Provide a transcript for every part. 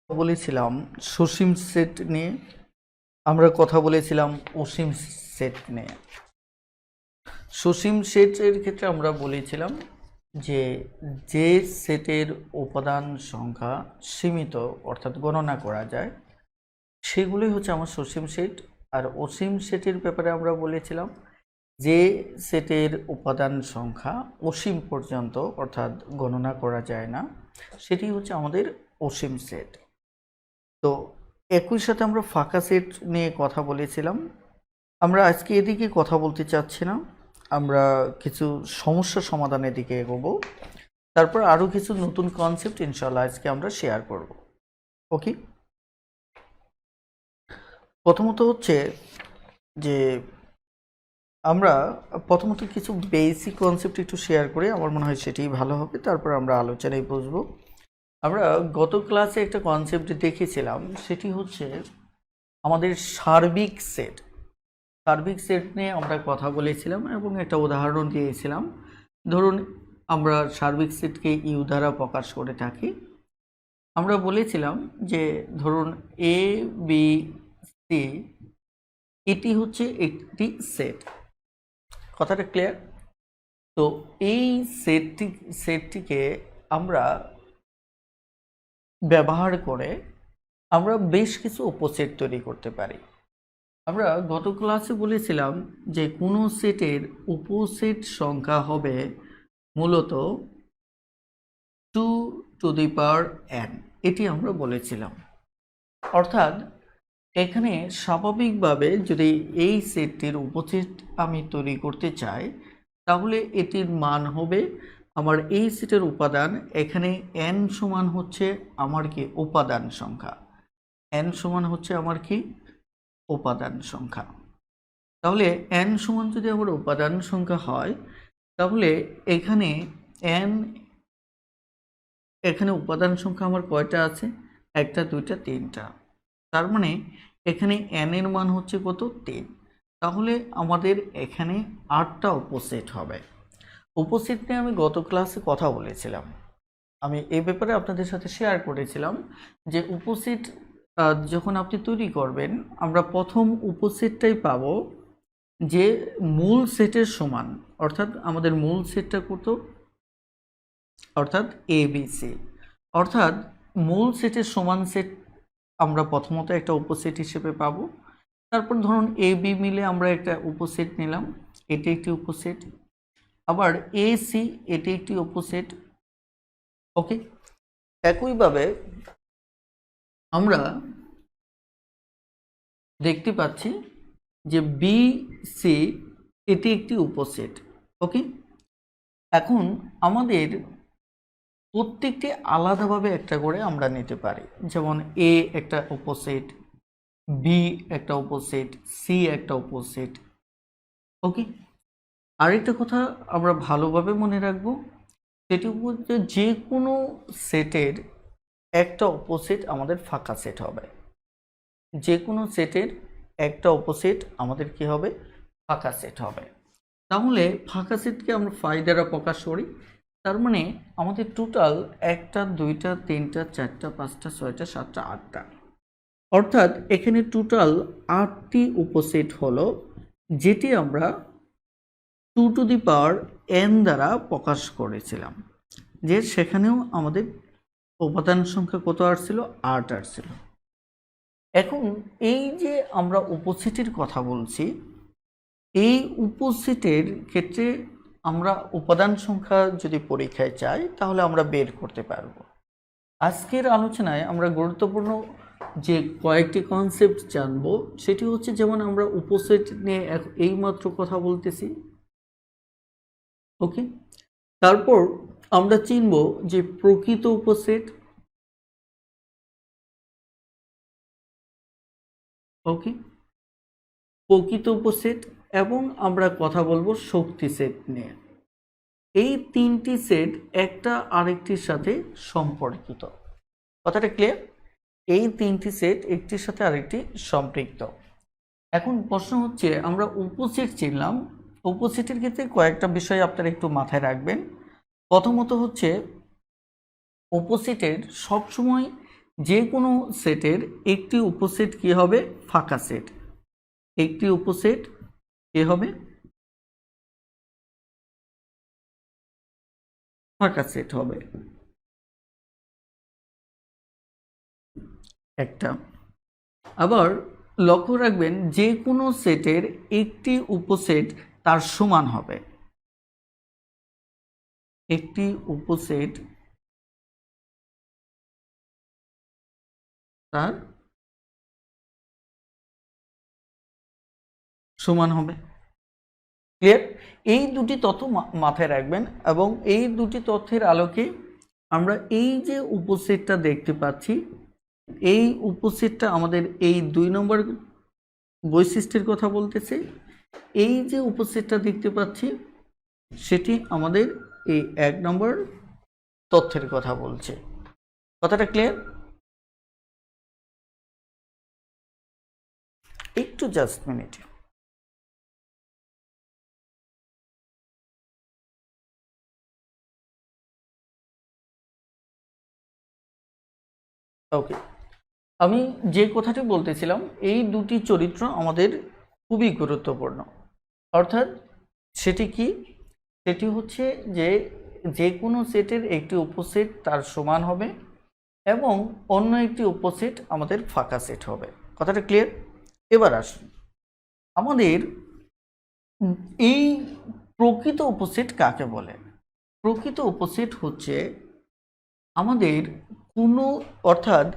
বলেছিলাম সসীম সেট নিয়ে। আমরা কথা বলেছিলাম অসীম সেট নিয়ে। সসীম সেটের ক্ষেত্রে আমরা বলেছিলাম যে যে সেটের উপাদান সংখ্যা সীমিত অর্থাৎ গণনা করা যায় সেগুলোই হচ্ছে আমার সসীম সেট। আর অসীম সেটের ব্যাপারে আমরা বলেছিলাম যে সেটের উপাদান সংখ্যা অসীম পর্যন্ত অর্থাৎ গণনা করা যায় না সেটি হচ্ছে আমাদের অসীম সেট। তো একই সাথে আমরা ফাঁকা সেট নিয়ে কথা বলেছিলাম। আমরা আজকে এদিকে কথা বলতে চাচ্ছি না, আমরা কিছু সমস্যা সমাধানের দিকে এগোবো। তারপর আরও কিছু নতুন কনসেপ্ট ইনশাল্লাহ আজকে আমরা শেয়ার করব। ওকে, প্রথমত হচ্ছে যে আমরা প্রথমত কিছু বেসিক কনসেপ্ট একটু শেয়ার করি, আমার মনে হয় সেটাই ভালো হবে। তারপর আমরা আলোচনায় বসবো। আমরা গত ক্লাসে একটা কনসেপ্ট দেখেছিলাম, সেটি হচ্ছে আমাদের সার্বিক সেট। সার্বিক সেট নিয়ে আমরা কথা বলেছিলাম এবং একটা উদাহরণ দিয়েছিলাম। ধরুন আমরা সার্বিক সেটকে ইউ দ্বারা প্রকাশ করে থাকি। আমরা বলেছিলাম যে ধরুন এ বি সি এটি হচ্ছে একটি সেট। কথাটা ক্লিয়ার? তো এই সেটটিকে আমরা ব্যবহার করে আমরা বেশ কিছু উপসেট তৈরি করতে পারি। আমরা গত ক্লাসে বলেছিলাম যে কোনো সেটের উপসেট সংখ্যা হবে মূলত 2n, এটি আমরা বলেছিলাম। অর্থাৎ এখানে স্বাভাবিকভাবে যদি এই সেটটির উপসেট আমি তৈরি করতে চাই তাহলে এটির মান হবে আমার এই সেটের উপাদান। এখানে n সমান হচ্ছে আমার কি উপাদান সংখ্যা, n সমান হচ্ছে আমার কি উপাদান সংখ্যা। তাহলে n সমান যদি আমার উপাদান সংখ্যা হয় তাহলে এখানে n, এখানে উপাদান সংখ্যা আমার কয়টা আছে? একটা, দুইটা, তিনটা। তার মানে এখানে n এর মান হচ্ছে কত? 3। তাহলে আমাদের এখানে 8টা উপসেট হবে। উপসেট নিয়ে আমি গত ক্লাসে কথা বলেছিলাম, আমি এই ব্যাপারে আপনাদের সাথে শেয়ার করেছিলাম যে উপসেট যখন আপনি তৈরি করবেন আমরা প্রথম উপসেটটাই পাবো যে মূল সেটের সমান। অর্থাৎ আমাদের মূল সেটটা কত? অর্থাৎ ABC। অর্থাৎ মূল সেটের সমান সেট আমরা প্রথমত একটা উপসেট হিসেবে পাবো। তারপর ধরুন AB মিলে আমরা একটা উপসেট নিলাম, এটি একটি উপসেট। আবার AC এটি একটি উপসেট। ওকে, একইভাবে আমরা দেখতে পাচ্ছি যে BC এটি একটি উপসেট। ওকে, এখন আমাদের প্রত্যেকটি আলাদাভাবে একটা করে আমরা নিতে পারি। যেমন A একটা উপসেট, B একটা উপসেট, C একটা উপসেট। ওকে, আরেকটা কথা আমরা ভালোভাবে মনে রাখবো, সেটি হচ্ছে যে কোনো সেটের একটা উপসেট আমাদের ফাঁকা সেট হবে। যে কোনো সেটের একটা উপসেট আমাদের কি হবে? ফাঁকা সেট হবে। তাহলে ফাঁকা সেটকে আমরা ফাই দ্বারা প্রকাশ করি। তার মানে আমাদের টোটাল 1টা 2টা 3টা 4টা 5টা 6টা 7টা 8টা, অর্থাৎ এখানে টোটাল 8টি উপসেট হলো, যেটি আমরা 2n দ্বারা প্রকাশ করেছিলাম। যে সেখানেও আমাদের উপাদান সংখ্যা কত আসছিল? 8 আসছিল। এখন এই যে আমরা উপসেটের কথা বলছি, এই উপসেটের ক্ষেত্রে আমরা উপাদান সংখ্যা যদি পরীক্ষায় চাই তাহলে আমরা বের করতে পারবো। আজকের আলোচনায় আমরা গুরুত্বপূর্ণ যে কয়েকটি কনসেপ্ট জানবো সেটি হচ্ছে, যেমন আমরা উপসেট নিয়ে এইমাত্র কথা বলতেছি। ওকে, তারপর আমরা চিনব যে প্রকৃত উপসেট। ওকে, প্রকৃত উপসেট, এবং আমরা কথা বলবো শক্তি সেট নিয়ে। এই তিনটি সেট একটা আরেকটির সাথে সম্পর্কিত। কথাটা ক্লিয়ার? এই তিনটি সেট একটির সাথে আরেকটি সম্পৃক্ত। এখন প্রশ্ন হচ্ছে আমরা উপসেট চিনলাম, উপসেটের ক্ষেত্রে কয়েকটা বিষয় আপনারা একটু মাথায় রাখবেন। প্রথমত হচ্ছে উপসেটের সবসময় যে কোনো সেটের একটি উপসেট কি হবে? ফাঁকা সেট। একটি উপসেট কি হবে? ফাঁকা সেট হবে একটা। আবার লক্ষ্য রাখবেন, যে কোনো সেটের একটি উপসেট তার সমান হবে। একটি উপসেট তার সমান হবে। ক্লিয়ার? এই দুটি তথ্য মাথায় রাখবেন, এবং এই দুটি তথ্যের আলোকে আমরা এই যে উপসেটটা দেখতে পাচ্ছি, এই উপসেটটা আমাদের এই 2 নম্বর বৈশিষ্ট্যের কথা বলতেছে। এই যে উপসেটটা দেখতে পাচ্ছি সেটি আমাদের এই 1 নম্বর তথ্যের কথা বলছে। কথাটা ক্লিয়ার? একটু জাস্ট মিনিট। ওকে, আমি যে কথাটি বলতেছিলাম, এই দুটি চরিত্র আমাদের খুবই গুরুত্বপূর্ণ। অর্থাৎ সেটি কি? সেটি হচ্ছে যে কোনো সেটের একটি উপসেট তার সমান হবে, এবং অন্য একটি উপসেট আমাদের ফাঁকা সেট হবে। কথাটা ক্লিয়ার? এবার আসুন, আমাদের এই প্রকৃত উপসেট কাকে বলে? প্রকৃত উপসেট হচ্ছে আমাদের কোনো, অর্থাৎ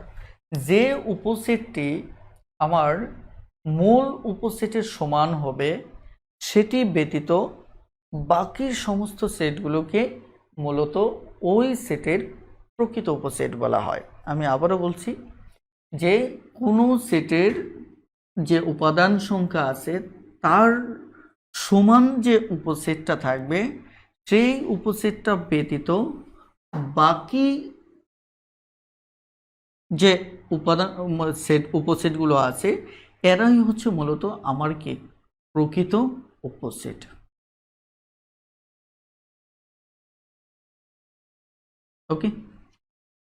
যে উপসেটটি আমার মূল উপসেটের সমান হবে সেটি ব্যতীত বাকি সমস্ত সেটগুলোকে মূলত ওই সেটের প্রকৃত উপসেট বলা হয়। আমি আবারও বলছি, যে কোনো সেটের যে উপাদান সংখ্যা আছে তার সমান যে উপসেটটা থাকবে, সেই উপসেটটা ব্যতীত বাকি যে উপাদান উপসেটগুলো আছে এরাই হচ্ছে মূলত আমার কি প্রকৃত উপসেট। ওকে,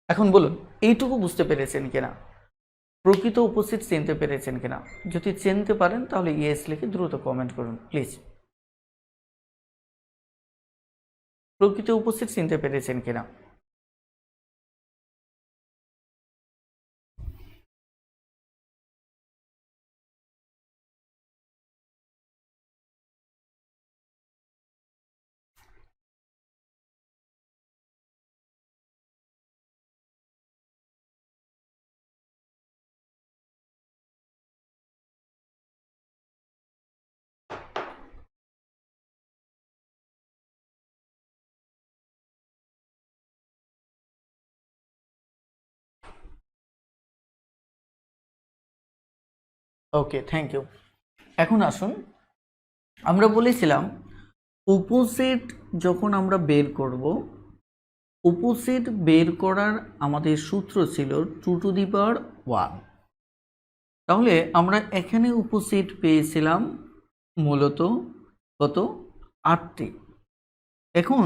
এখন বলুন এইটুকু বুঝতে পেরেছেন কিনা? প্রকৃত উপসেট চিনতে পেরেছেন কিনা? যদি চিনতে পারেন তাহলে ইয়েস লিখে দ্রুত কমেন্ট করুন প্লিজ। প্রকৃত উপসেট চিনতে পেরেছেন কিনা? ওকে, থ্যাংক ইউ। এখন আসুন, আমরা বলেছিলাম উপসেট যখন আমরা বের করব, উপসেট বের করার আমাদের সূত্র ছিল 2^1। তাহলে আমরা এখানে উপসেট পেয়েছিলাম মূলত কত? 8টি। এখন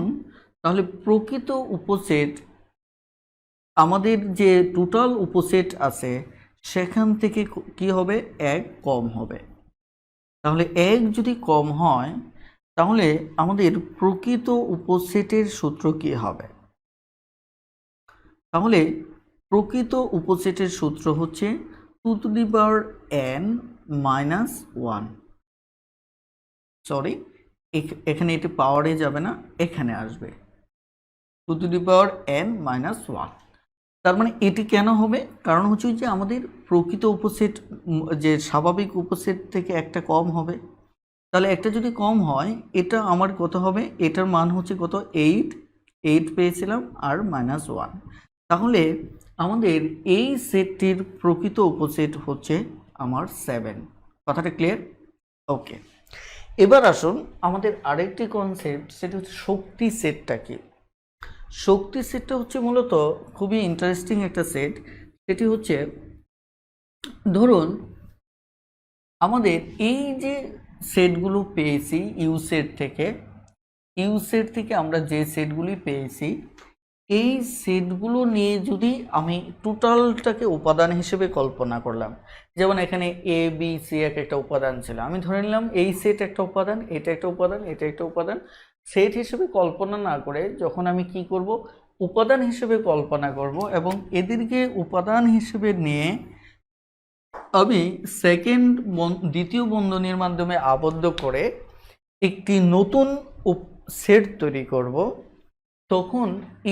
তাহলে প্রকৃত উপসেট, আমাদের যে টোটাল উপসেট আছে সেখান থেকে কি হবে? 1 কম হবে। তাহলে 1 যদি কম হয় তাহলে আমাদের প্রকৃত উপসেটের সূত্র কি হবে? তাহলে প্রকৃত উপসেটের সূত্র হচ্ছে 2^n-1। সরি, এখানে এটি পাওয়ারে যাবে না, এখানে আসবে 2^n-1। তার মানে এটি কেন হবে? কারণ হচ্ছে যে আমাদের প্রকৃত উপসেট যে স্বাভাবিক উপসেট থেকে একটা কম হবে। তাহলে একটা যদি কম হয় এটা আমার কত হবে? এটার মান হচ্ছে কত? 8 পেয়েছিলাম আর -1। তাহলে আমাদের এই সেটটির প্রকৃত উপসেট হচ্ছে আমার 7। কথাটা ক্লিয়ার? ওকে, এবার আসুন আমাদের আরেকটি কনসেপ্ট, সেটা হচ্ছে শক্তি সেটটা কি। শক্তি সেটটা হচ্ছে মূলত খুবই ইন্টারেস্টিং একটা সেট। সেটি হচ্ছে, ধরুন আমাদের এই যে সেটগুলো পেয়েছি ইউ সেট থেকে আমরা যে সেটগুলি পেয়েছি এই সেটগুলো নিয়ে যদি আমি টোটালটাকে উপাদান হিসেবে কল্পনা করলাম, যেমন এখানে এ বি সি একটা উপাদান ছিল, আমি ধরে নিলাম এই সেট একটা উপাদান, এটা একটা উপাদান, এটা একটা উপাদান, সেট হিসেবে কল্পনা না করে যখন আমি কি করব, উপাদান হিসেবে কল্পনা করব এবং এদেরকে উপাদান হিসেবে নিয়ে আমি দ্বিতীয় বন্ধনীর মাধ্যমে আবদ্ধ করে একটি নতুন সেট তৈরি করব, তখন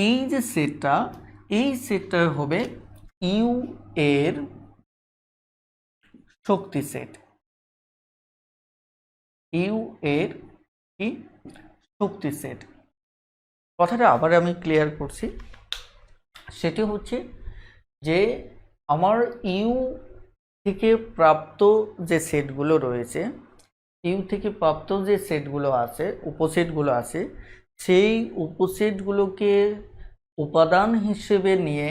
এই যে সেটটা, এই সেটটা হবে ইউ এর শক্তি সেট। ইউ এর কি শক্তি সেট। কথাটা আবার আমি ক্লিয়ার করছি, সেটি হচ্ছে যে আমার ইউ থেকে প্রাপ্ত যে সেটগুলো রয়েছে, ইউ থেকে প্রাপ্ত যে সেটগুলো আছে, উপসেটগুলো আছে, সেই উপসেটগুলোকে উপাদান হিসেবে নিয়ে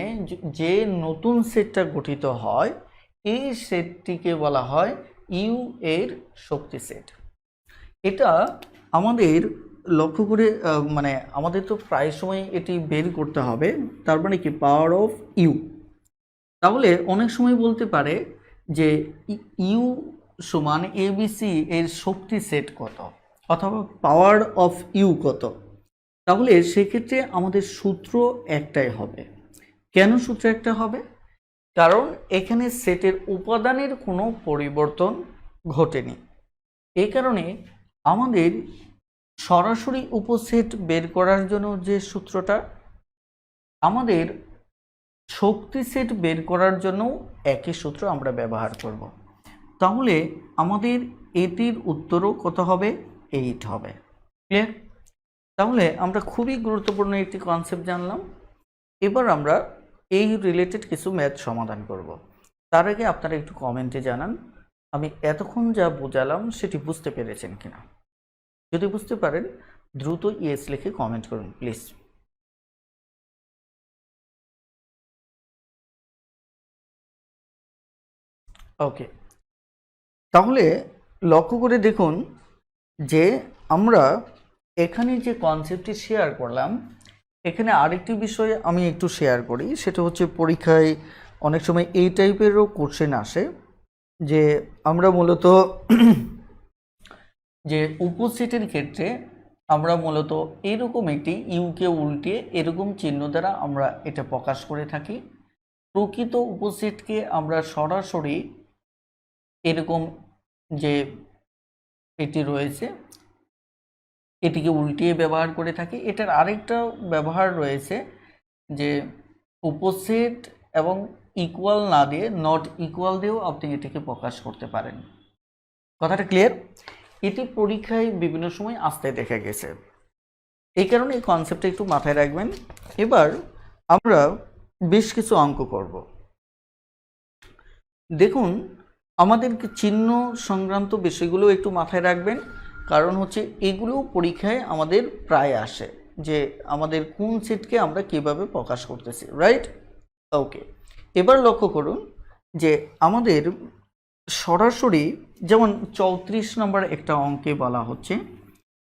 যে নতুন সেটটা গঠিত হয়, এই সেটটিকে বলা হয় ইউ এর শক্তি সেট। এটা আমাদের লক্ষ্য করে মানে আমাদের তো প্রায় সময় এটি বের করতে হবে, তার মানে কি পাওয়ার অফ ইউ। তাহলে অনেক সময় বলতে পারে যে ইউ সমান এবিসি এর শক্তি সেট কত, অথবা পাওয়ার অফ ইউ কত। তাহলে সেক্ষেত্রে আমাদের সূত্র একটাই হবে। কেন সূত্র একটা হবে? কারণ এখানে সেটের উপাদানের কোনো পরিবর্তন ঘটেনি। এই কারণে আমাদের সরাসরি উপসেট বের করার জন্য যে সূত্রটা, আমাদের শক্তি সেট বের করার জন্য একই সূত্র আমরা ব্যবহার করব। তাহলে আমাদের এটির উত্তরও কত হবে? 8 হবে। ক্লিয়ার? তাহলে আমরা খুবই গুরুত্বপূর্ণ একটি কনসেপ্ট জানলাম। এবার আমরা এই রিলেটেড কিছু ম্যাথ সমাধান করব। তার আগে আপনারা একটু কমেন্টে জানান আমি এতক্ষণ যা বোঝালাম সেটি বুঝতে পেরেছেন কিনা। যদি বুঝতে পারেন দ্রুত ইয়েস লিখে কমেন্ট করুন প্লিজ। ওকে, তাহলে লক্ষ্য করে দেখুন যে আমরা এখানে যে কনসেপ্টটি শেয়ার করলাম, এখানে আরেকটি বিষয় আমি একটু শেয়ার করি, সেটা হচ্ছে পরীক্ষায় অনেক সময় এই টাইপেরও কোশ্চেন আসে যে আমরা মূলত যে উপসেটের ক্ষেত্রে আমরা মূলত এরকম একটি ইউকে উল্টিয়ে এরকম চিহ্ন দ্বারা আমরা এটা প্রকাশ করে থাকি। প্রকৃত উপসেটকে আমরা সরাসরি এরকম যে এটি রয়েছে এটিকে উল্টিয়ে ব্যবহার করে থাকি। এটার আরেকটা ব্যবহার রয়েছে যে উপসেট এবং ইকুয়াল না দিয়ে নট ইকুয়াল দিয়েও আপনি এটিকে প্রকাশ করতে পারেন। কথাটা ক্লিয়ার? এটি পরীক্ষায় বিভিন্ন সময় আসতে দেখা গেছে, এই কারণে এই কনসেপ্টটা একটু মাথায় রাখবেন। এবার আমরা বেশ কিছু অঙ্ক করব। দেখুন আমাদেরকে চিহ্ন সংক্রান্ত বিষয়গুলো একটু মাথায় রাখবেন, কারণ হচ্ছে এগুলো পরীক্ষায় আমাদের প্রায় আসে যে আমাদের কোন সেটকে আমরা কিভাবে প্রকাশ করতেছি, রাইট? ওকে, এবার লক্ষ্য করুন যে আমাদের সরাসরি যেমন 34 নম্বর একটা অঙ্কে বলা হচ্ছে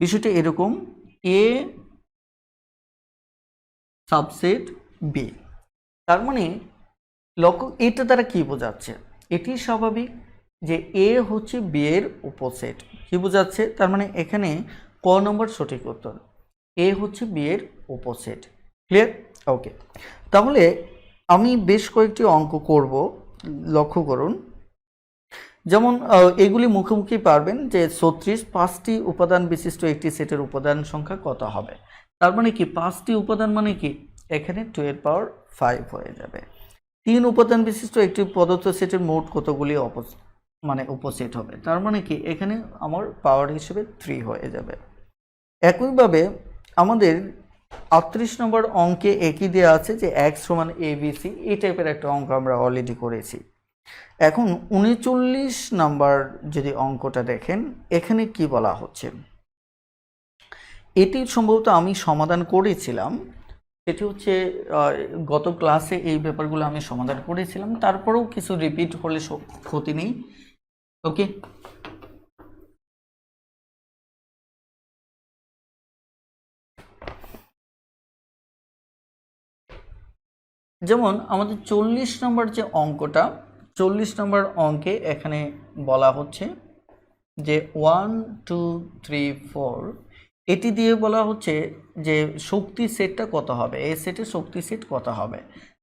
বিষয়টা এরকম, এ সাবসেট বি। তার মানে লক্ষ্য এটা দ্বারা কি বোঝাচ্ছে? এটি স্বাভাবিক যে এ হচ্ছে বি এর উপসেট। কি বোঝাচ্ছে? তার মানে এখানে ক নম্বর সঠিক উত্তর, এ হচ্ছে বি এর উপসেট। ক্লিয়ার? ওকে, তাহলে আমি বেশ কয়েকটি অঙ্ক করব, লক্ষ্য করুন। যেমন এগুলি মুখোমুখি পারবেন যে 36 5টি উপাদান বিশিষ্ট একটি সেটের উপাদান সংখ্যা কত হবে। তার মানে কি 5টি উপাদান মানে কি এখানে 2 এর পাওয়ার 5 হয়ে যাবে। 3 উপাদান বিশিষ্ট একটি প্রদত্ত সেটের মোট কতগুলি উপসেট হবে, তার মানে কি এখানে আমার পাওয়ার হিসেবে 3 হয়ে যাবে। একইভাবে আমাদের 38 নম্বর অঙ্কে একই দেওয়া আছে যে x সমান abc, এই টাইপের একটা অঙ্ক আমরা অলরেডি করেছি। এখন 39 নাম্বার যদি অঙ্কটা দেখেন, এখানে কি বলা হচ্ছে, এটি সম্ভবত আমি সমাধান করেছিলাম। সেটি হচ্ছে গত ক্লাসে এই ব্যাপারগুলো আমি সমাধান করেছিলাম, তারপরেও কিছু রিপিট হলে ক্ষতি নেই। ওকে, যেমন আমাদের 40 নম্বর যে অঙ্কটা, 40 নম্বর অঙ্কে এখানে বলা হচ্ছে যে 1 2 3 4 এটি দিয়ে বলা হচ্ছে যে শক্তি সেটটা কত হবে, এই সেটের শক্তি সেট কত হবে।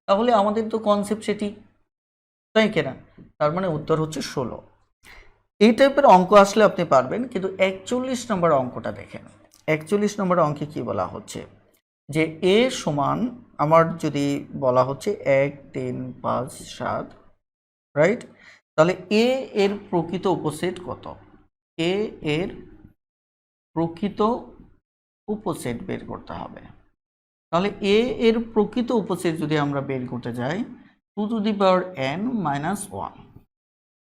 তাহলে আমাদের তো কনসেপ্ট সেটি, তাই কিনা? তার মানে উত্তর হচ্ছে 16। এই টাইপের অঙ্ক আসলে আপনি পারবেন, কিন্তু 41 নম্বর অঙ্কটা দেখেন। 41 নম্বর অঙ্কে কি বলা হচ্ছে যে এ সমান আমার যদি বলা হচ্ছে 1 3 5 7, রাইট? তাহলে এ এর প্রকৃত উপসেট কত? এ এর প্রকৃত উপসেট বের করতে হবে। তাহলে এ এর প্রকৃত উপসেট যদি আমরা বের করতে যাই, 2 to the power n minus 1,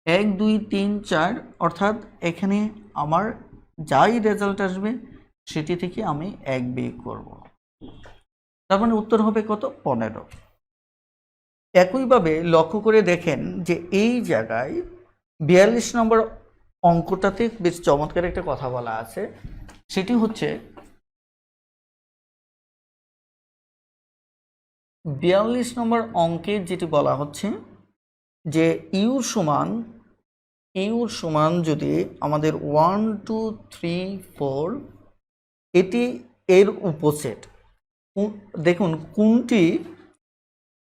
1 2 3 4, অর্থাৎ এখানে আমার যাই রেজাল্ট আসবে সেটি থেকে আমি 1 বিয়োগ করব। তার মানে উত্তর হবে কত? 15। একইভাবে লক্ষ্য করে দেখেন যে এই জায়গায় 42 নম্বর অঙ্কটাতে বেশ চমৎকার একটা কথা বলা আছে, সেটি হচ্ছে 42 নম্বর অঙ্কে যেটি বলা হচ্ছে যে ইউর সমান যদি আমাদের 1 2 3 4 এটি এর উপসেট, দেখুন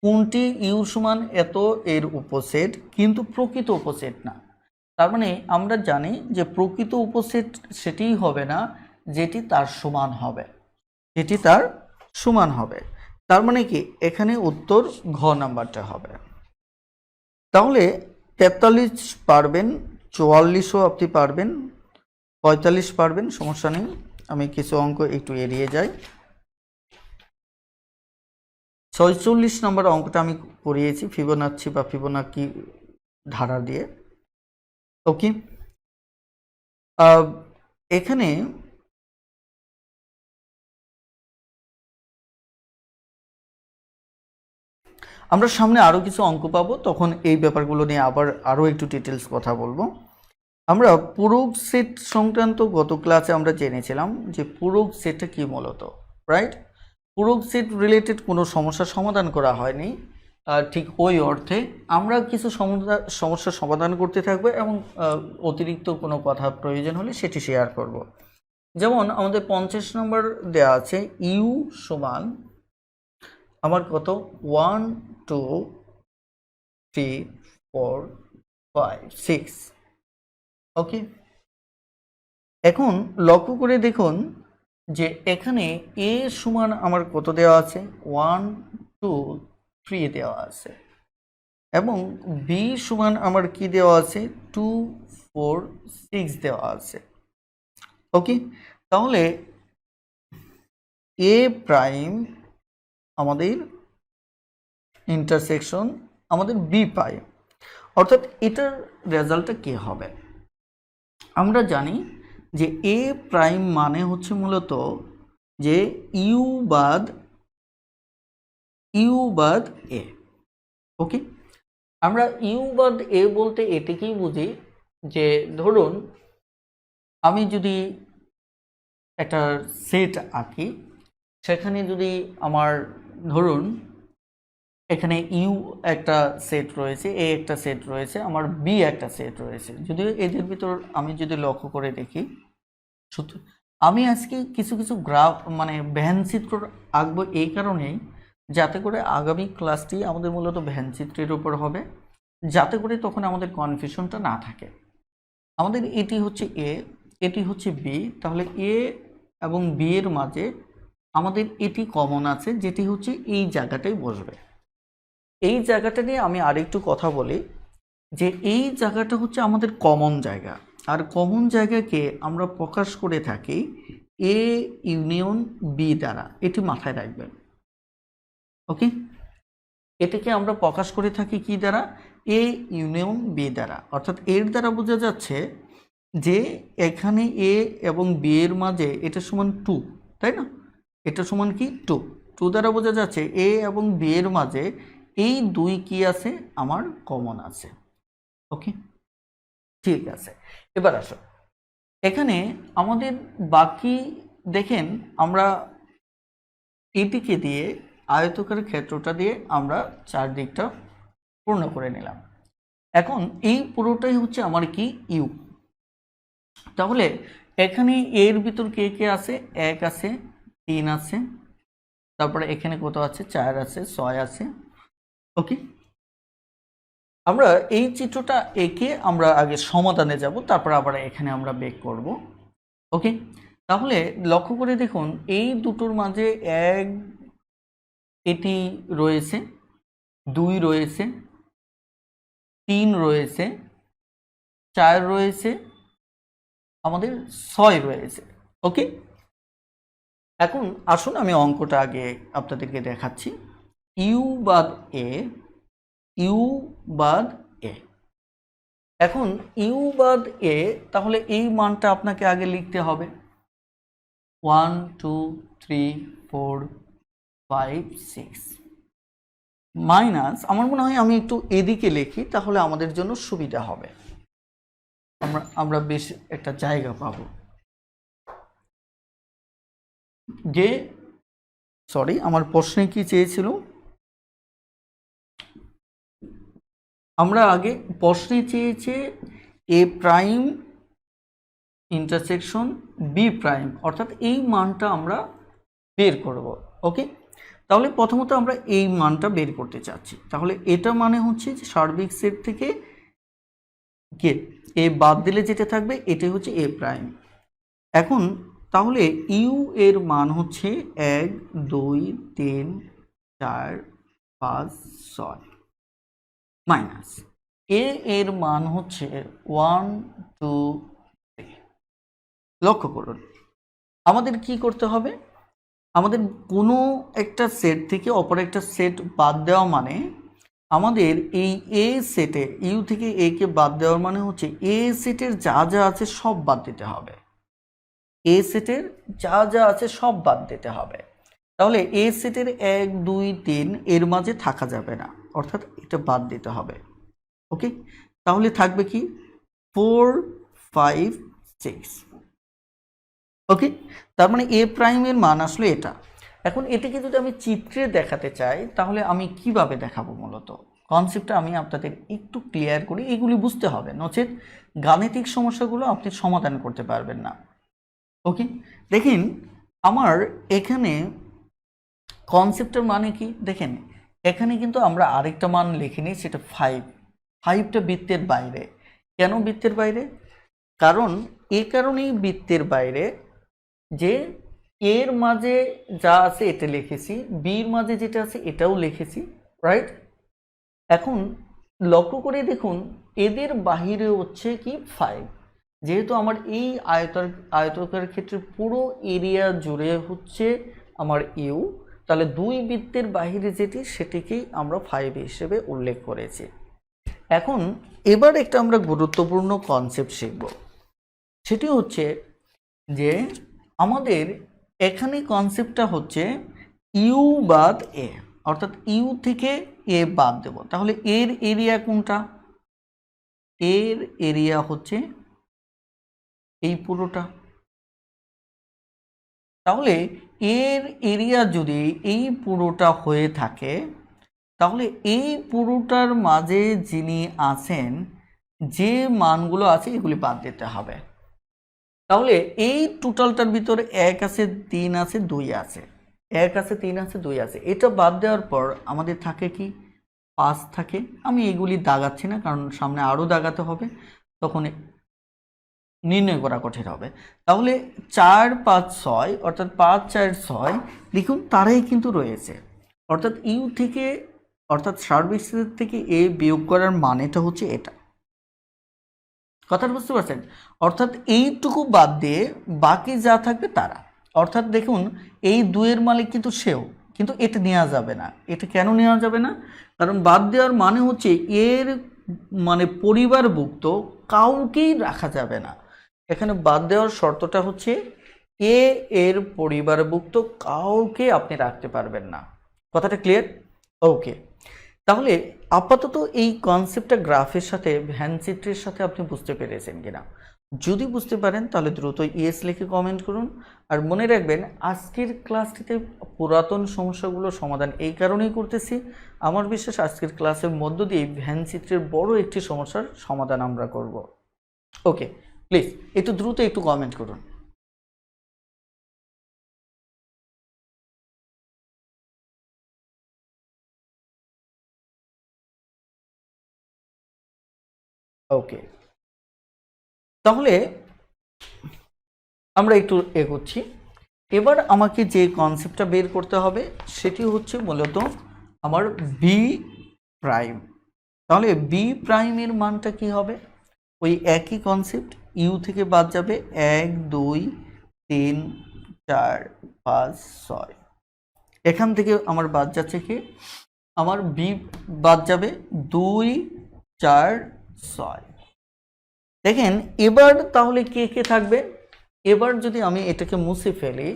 কোনটি ইউর সমান এত এর উপসেট, কিন্তু প্রকৃত উপসেট না। তার মানে আমরা জানি যে প্রকৃত উপসেট সেটিই হবে না যেটি তার সমান হবে, যেটি তার সমান হবে। তার মানে কি এখানে উত্তর ঘ নাম্বারটা হবে। তাহলে 43 পারবেন, 44ও আপনি পারবেন, 45 পারবেন, সমস্যা নেই। আমি কিছু অঙ্ক একটু এড়িয়ে যাই। 46 নম্বর অঙ্কটা আমি করিয়েছি ফিবোনাচ্ছি বা ফিবোনাকি ধারা দিয়ে। ওকে, এখানে আমরা সামনে আরও কিছু অঙ্ক পাবো, তখন এই ব্যাপারগুলো নিয়ে আবার আরও একটু ডিটেলস কথা বলবো। আমরা পূরক সেট সংক্রান্ত গত ক্লাসে আমরা জেনেছিলাম যে পূরক সেটটা কি মূলত, রাইট? পূরক সেট রিলেটেড কোনো সমস্যার সমাধান করা হয়নি, ঠিক ওই অর্থে আমরা কিছু সমস্যার সমাধান করতে থাকবো এবং অতিরিক্ত কোনো কথা প্রয়োজন হলে সেটি শেয়ার করব। যেমন আমাদের 50 নম্বর দেওয়া আছে ইউ সমান আমার কত 1 2 3 4 5 6। ওকে, এখন লক্ষ্য করে দেখুন যে এখানে এ সমান আমার কত দেওয়া আছে 1 2 3 দেওয়া আছে, এবং বি সমান আমার কি দেওয়া আছে 2 4 6 দেওয়া আছে। ওকে, তাহলে এ প্রাইম আমাদের ইন্টারসেকশন আমাদের বি পাই, অর্থাৎ এটার রেজাল্টটা কি হবে? আমরা জানি যে এ প্রাইম মানে হচ্ছে মূলত যে ইউ বাদ এ। ওকে, আমরা ইউ বাদ এ বলতে এটিকেই বুঝি যে ধরুন আমি যদি একটা সেট আঁকি, সেখানে যদি আমার ধরুন এখানে ইউ একটা সেট রয়েছে, এ একটা সেট রয়েছে, আমার বি একটা সেট রয়েছে, যদিও এদের ভিতর আমি যদি লক্ষ্য করে দেখি, আমি আজকে কিছু কিছু গ্রাফ মানে ভ্যানচিত্র আঁকবো এই কারণেই যাতে করে আগামী ক্লাসটি আমাদের মূলত ভ্যানচিত্রের উপর হবে, যাতে করে তখন আমাদের কনফিউশনটা না থাকে। আমাদের এটি হচ্ছে এ, এটি হচ্ছে বি, তাহলে এ এবং বি এর মাঝে আমাদের এটি কমন আছে, যেটি হচ্ছে এই জায়গাটাই বসবে। এই জায়গাটা নিয়ে আমি আরেকটু কথা বলি যে এই জায়গাটা হচ্ছে আমাদের কমন জায়গা, আর কমন জায়গাকে আমরা প্রকাশ করে থাকি এ ইউনিয়ন বি দ্বারা, এটি মাথায় রাখবেন। ওকে, এটাকে আমরা প্রকাশ করে থাকি কি দ্বারা? এ ইউনিয়ন বি দ্বারা, অর্থাৎ এর দ্বারা বোঝা যাচ্ছে যে এখানে এ এবং বি এর মাঝে এটা সমান 2, তাই না? এটা সমান কি 2, 2 দ্বারা বোঝা যাচ্ছে এ এবং বি এর মাঝে এই দুই কি আছে আমার কমন আছে। ওকে, ঠিক আছে, এবার আসো এখানে আমাদের বাকি দেখেন আমরা এটিকে দিয়ে আয়তকার ক্ষেত্রটা দিয়ে আমরা চারদিকটা পূর্ণ করে নিলাম। এখন এই পুরোটাই হচ্ছে আমার কি ইউ। তাহলে এখানে এর ভিতর কে কে আছে, 1 আছে, 3 আছে, তারপরে এখানে কত আছে, 4 আছে, 6 আছে। ওকে, আমরা এই চিত্রটা এঁকে আমরা আগে সমাধানে যাব, তারপর আবার এখানে আমরা বেক করব। ওকে, তাহলে লক্ষ্য করে দেখুন এই দুটোর মাঝে 1 এটি রয়েছে, 2 রয়েছে, 3 রয়েছে, 4 রয়েছে, আমাদের 6 রয়েছে। ওকে, এখন আসুন আমি অঙ্কটা আগে আপনাদেরকে দেখাচ্ছি। ইউ বাদ এ, ইউ বাদ এ। এখন ইউ বাদ এ, তাহলে এই মানটা আপনাকে আগে লিখতে হবে 1 2 3 4 5 6 মাইনাস, আমার মনে হয় আমি একটু এদিকে লিখি তাহলে আমাদের জন্য সুবিধা হবে, আমরা বেশ একটা জায়গা পাবো। যে সরি, আমার প্রশ্নে কি চেয়েছিল, আমরা আগে প্রশ্নে চেয়েছে এ প্রাইম ইন্টারসেকশন বি প্রাইম, অর্থাৎ এই মানটা আমরা বের করব। ওকে, তাহলে প্রথমত আমরা এই মানটা বের করতে চাচ্ছি। তাহলে এটা মানে হচ্ছে যে সার্বিক সেট থেকে কে এ বাদ দিলে যেটা থাকবে এটাই হচ্ছে এ প্রাইম। এখন তাহলে ইউ এর মান হচ্ছে 1 2 3 4 5 6 মাইনাস এ এর মান হচ্ছে 1 2 3। লক্ষ্য করুন আমাদের কি করতে হবে, আমাদের কোনো একটা সেট থেকে অপর একটা সেট বাদ দেওয়া মানে আমাদের এই এ সেটে ইউ থেকে এ কে বাদ দেওয়ার মানে হচ্ছে এ সেটের যা যা আছে সব বাদ দিতে হবে, এ সেটের যা যা আছে সব বাদ দিতে হবে। তাহলে এ সেটের 1 2 3 এর মাঝে থাকা যাবে না, অর্থাৎ এটা বাদ দিতে হবে। ওকে, তাহলে থাকবে কি 4 5 6। ওকে, তার মানে এ প্রাইমের মান আসলে এটা। এখন এটাকে যদি আমি চিত্রে দেখাতে চাই তাহলে আমি কিভাবে দেখাবো, মূলত কনসেপ্টটা আমি আপনাদের একটু ক্লিয়ার করি, এগুলি বুঝতে হবে, নচেত গাণিতিক সমস্যাগুলো আপনি সমাধান করতে পারবেন না। ওকে, দেখেন আমার এখানে কনসেপ্টের মানে কি, দেখেন এখানে কিন্তু আমরা আরেকটা মান লিখিনি, সেটা 5টা বৃত্তের বাইরে। কেন বৃত্তের বাইরে, কারণ এ কারণেই বৃত্তের বাইরে যে এর মাঝে যা আছে এটা লিখেছি, বির মাঝে যেটা আছে এটাও লিখেছি, রাইট। এখন লক্ষ্য করে দেখুন এদের বাহিরে হচ্ছে কি 5, যেহেতু আমার এই আয়তকার ক্ষেত্রে পুরো এরিয়া জুড়ে হচ্ছে আমার ইউ, তাহলে 2 বৃত্তের বাহিরে যেটি সেটিকেই আমরা 5 হিসেবে উল্লেখ করেছি। এখন এবার একটা আমরা গুরুত্বপূর্ণ কনসেপ্ট শিখব, সেটি হচ্ছে যে আমাদের এখানে কনসেপ্টটা হচ্ছে ইউ বাদ এ, অর্থাৎ ইউ থেকে এ বাদ দেব। তাহলে এর এরিয়া কোনটা, এর এরিয়া হচ্ছে এই পুরোটা। তাহলে এর এরিয়া যদি এই পুরোটা হয়ে থাকে তাহলে এই পুরোটার মাঝে যিনি আছেন যে মানগুলো আছে এগুলি বাদ দিতে হবে। তাহলে এই টোটালটার ভিতরে 1 আছে 3 আছে 2 আছে, 1 আছে 3 আছে 2 আছে, এটা বাদ দেওয়ার পর আমাদের থাকে কি 5 থাকে। আমি এগুলি দাগাচ্ছি না কারণ সামনে আরও দাগাতে হবে, তখন নির্ণয় করা কঠিন হবে। তাহলে 4 5 6 অর্থাৎ 5 4 6 দেখুন তারাই কিন্তু রয়েছে, অর্থাৎ ইউ থেকে অর্থাৎ সার্বিক সেট থেকে এ বিয়োগ করার মানেটা হচ্ছে এটা। কথাটা বুঝতে পারছেন, অর্থাৎ এইটুকু বাদ দিয়ে বাকি যা থাকবে তারা, অর্থাৎ দেখুন এই 2 মালিক কিন্তু সেও, কিন্তু এটা নেওয়া যাবে না। এটা কেন নেওয়া যাবে না, কারণ বাদ দেওয়ার মানে হচ্ছে এর মানে পরিবারভুক্ত কাউকেই রাখা যাবে না। এখানে বাদ দেওয়ার শর্তটা হচ্ছে এ এর পরিবারভুক্ত কাউকে আপনি রাখতে পারবেন না। কথাটা ক্লিয়ার? ওকে, তাহলে আপাতত এই কনসেপ্টটা গ্রাফের সাথে ভ্যান চিত্রের সাথে আপনি বুঝতে পেরেছেন কিনা। যদি বুঝতে পারেন তাহলে দ্রুত ইয়েস লিখে কমেন্ট করুন। আর মনে রাখবেন আজকের ক্লাসটিতে পুরাতন সমস্যাগুলোর সমাধান এই কারণেই করতেছি, আমার বিশ্বাস আজকের ক্লাসের মধ্য দিয়ে ভ্যান চিত্রের বড় একটি সমস্যার সমাধান আমরা করব। ওকে, প্লিজ একটু দ্রুত একটু কমেন্ট করুন। ওকে, তাহলে আমরা একটু এগোচ্ছি। এবার আমাকে যে কনসেপ্টটা বের করতে হবে সেটি হচ্ছে মূলত আমার বি প্রাইম। তাহলে বি প্রাইমের মানটা কি হবে? ওই একই কনসেপ্ট, ইউ থেকে বাদ যাবে 1 2 3 4 5 6। এখান থেকে আমার বাদ যাচ্ছে কি, আমার বি বাদ যাবে 2 4 6। দেখেন এবার তাহলে কে কে থাকবে? এবার যদি আমি এটাকে মুছে ফেলি,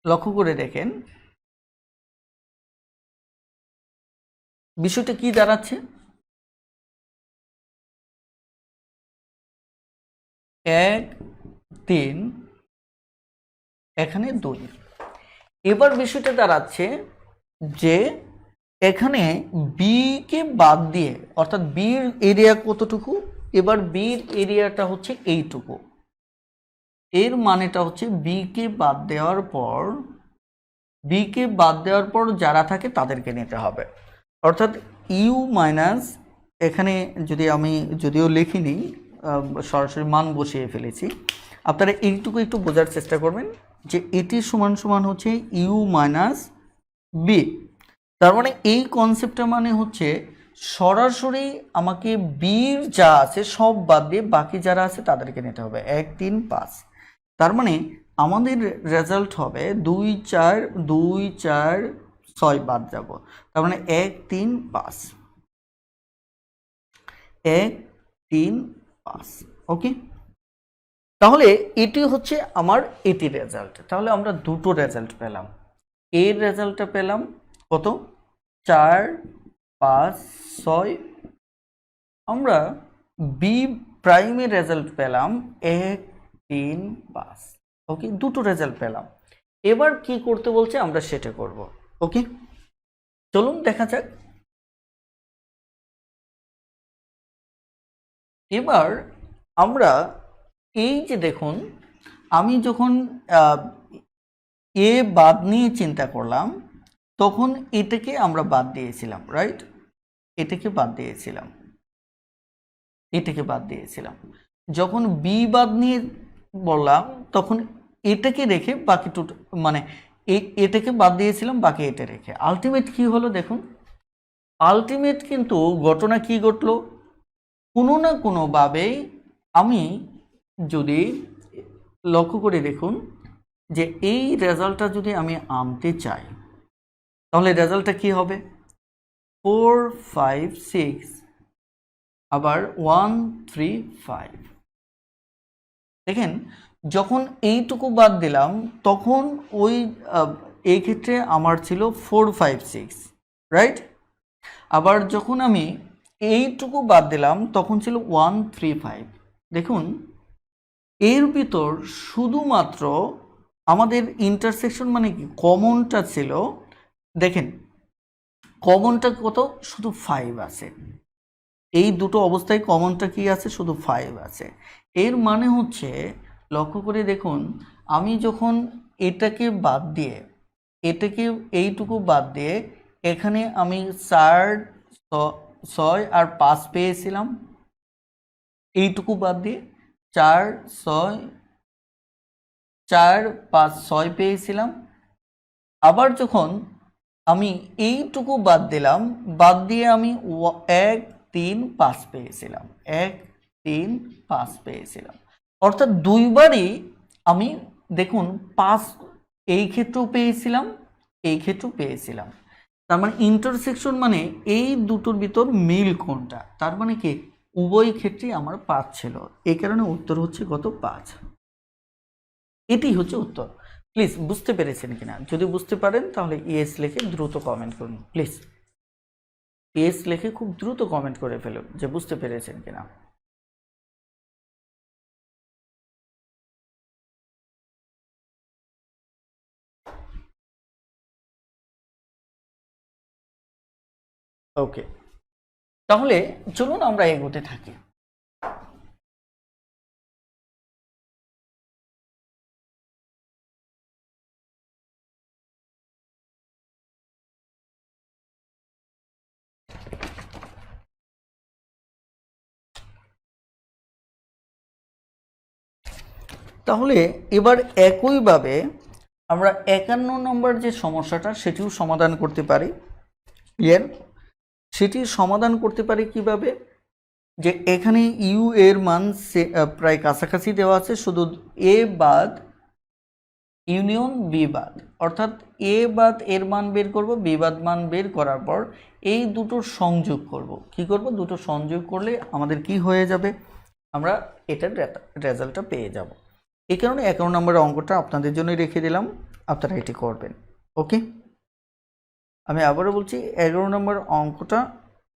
লক্ষ্য করে দেখেন বিষয়টা কি দাঁড়াচ্ছে। 1 3 এখানে 2। এবার বিষয়টা দাঁড়াচ্ছে যে এখানে বি কে বাদ দিয়ে, অর্থাৎ বির এরিয়া কতটুকু? এবার বির এরিয়াটা হচ্ছে এইটুকু। এর মানেটা হচ্ছে বি কে বাদ দেওয়ার পর যারা থাকে তাদেরকে নিতে হবে। অর্থাৎ ইউ মাইনাস, এখানে যদি আমি যদিও লিখিনি, সরাসরি মান বসিয়ে ফেলেছি, আপনারা এইটুকু একটু বোঝার চেষ্টা করবেন যে এটি সমান সমান হচ্ছে ইউ মাইনাস বি। তার মানে এই কনসেপ্টটা মানে হচ্ছে সরাসরি আমাকে বির যা আছে সব বাদ দিয়ে বাকি যারা আছে তাদেরকে নিতে হবে 1 3 5। তার মানে আমাদের রেজাল্ট হবে 2 4 6 বাদ যাব। তার মানে 1 3 5 1 3 5। ওকে, তাহলে এটি হচ্ছে আমার এটি রেজাল্ট। তাহলে আমরা দুটো রেজাল্ট পেলাম। এর রেজাল্টটা পেলাম কত? 4 5 6। আমরা বি প্রাইমের রেজাল্ট পেলাম 1 3 5। ওকে, দুটো রেজাল্ট পেলাম। এবার কি করতে বলছে আমরা সেটা করব। ওকে, চলুন দেখা যাক। এবার আমরা এই যে দেখুন, আমি যখন এ বাদ নিয়ে চিন্তা করলাম তখন এটাকে আমরা বাদ দিয়েছিলাম, রাইট? এটাকে বাদ দিয়েছিলাম। যখন বি বাদ নিয়ে বললাম তখন এটাকে রেখে বাকি মানে এটাকে বাদ দিয়েছিলাম, বাকি এটা রেখে। আলটিমেট কি হলো দেখুন, আলটিমেট কিন্তু ঘটনা কি ঘটলো, কোনো না কোনোভাবেই আমি যদি লক্ষ্য করে দেখুন যে এই রেজাল্টটা যদি আমি আনতে চাই তাহলে রেজাল্টটা কি হবে? 4 5 6 আবার 1 3 5। দেখেন যখন এইটুকু বাদ দিলাম তখন ওই এই ক্ষেত্রে আমার ছিল 4 5 6, রাইট? আবার যখন আমি এইটুকু বাদ দিলাম তখন ছিল 1 3 5। দেখুন এর ভিতর শুধুমাত্র আমাদের ইন্টারসেকশন মানে কি কমনটা ছিল, দেখেন কমনটা কত? শুধু 5 আছে। এই দুটো অবস্থায় কমনটা কি আছে? শুধু 5 আছে। এর মানে হচ্ছে লক্ষ্য করে দেখুন, আমি যখন এটাকে বাদ দিয়ে এইটুকু বাদ দিয়ে এখানে আমি 4 6 আর 5 পেয়েছিলাম, এইটুকু বাদ দিয়ে 4 5 6 পেয়েছিলাম। আবার যখন আমি এইটুকু বাদ দিলাম, বাদ দিয়ে আমি 1 3 5 পেয়েছিলাম, 1 3 5 পেয়েছিলাম। অর্থাৎ দুইবারই আমি দেখুন 5 এই ক্ষেত্রেও পেয়েছিলাম, এই ক্ষেত্রেও পেয়েছিলাম। তার মানে ইন্টারসেকশন মানে এই দুটোর ভিতর মিল কোনটা, তার মানে কি উভয় ক্ষেত্রেই আমার 5 ছিল। এই কারণে উত্তর হচ্ছে কত? 5। এটাই হচ্ছে উত্তর। প্লিজ বুঝতে পেরেছেন কিনা? যদি বুঝতে পারেন তাহলে ইয়েস লিখে দ্রুত কমেন্ট করুন প্লিজ। এস লিখে খুব দ্রুত কমেন্ট করে ফেলুন যে বুঝতে পেরেছেন কিনা। ওকে, তাহলে চলুন আমরা এগোতে থাকি। তাহলে এবার একইভাবে আমরা 51 নম্বর যে সমস্যাটা সেটিও সমাধান করতে পারি। ক্লিয়ার? সেটি সমাধান করতে পারি কিভাবে, যে এখানে ইউ এর মান প্রায় কাছাকাছি দেওয়া আছে, শুধু এ বাদ ইউনিয়ন বি বাদ, অর্থাৎ এ বাদ এর মান বের করব, বি বাদ মান বের করার পর এই দুটোর সংযোগ করব। কি করব? দুটো সংযোগ করলে আমাদের কি হয়ে যাবে, আমরা এটার রেজাল্টটা পেয়ে যাব। এই কারণে 11 নম্বরের অঙ্কটা আপনাদের জন্যই রেখে দিলাম, আপনারা এটি করবেন। ওকে, আমি আবারও বলছি 11 নম্বর অঙ্কটা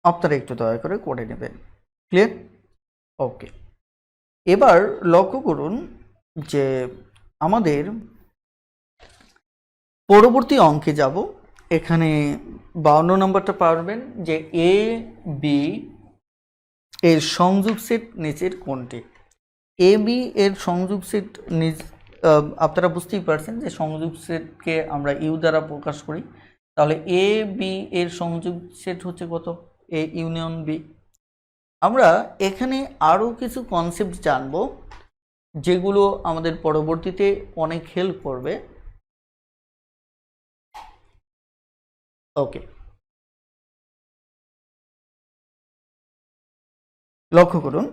আপনারা একটু দয়া করে করে নেবেন। ক্লিয়ার? ওকে, এবার লক্ষ্য করুন যে আমাদের পরবর্তী অঙ্কে যাব। এখানে 52 নম্বরটা পারবেন যে এ বি এর সংযোগ সেট নিচের কোনটি। এ বি এর সংযোগ সেট আপনারা বুঝতেই পারছেন যে সংযোগ সেটকে আমরা ইউ দ্বারা প্রকাশ করি। তাহলে এ বি এর সংযোগ সেট হচ্ছে কত? A union B. আমরা এখানে আরও কিছু কনসেপ্ট জানব যেগুলো আমাদের পরবর্তীতে অনেক হেল্প করবে। ওকে, লক্ষ্য করুন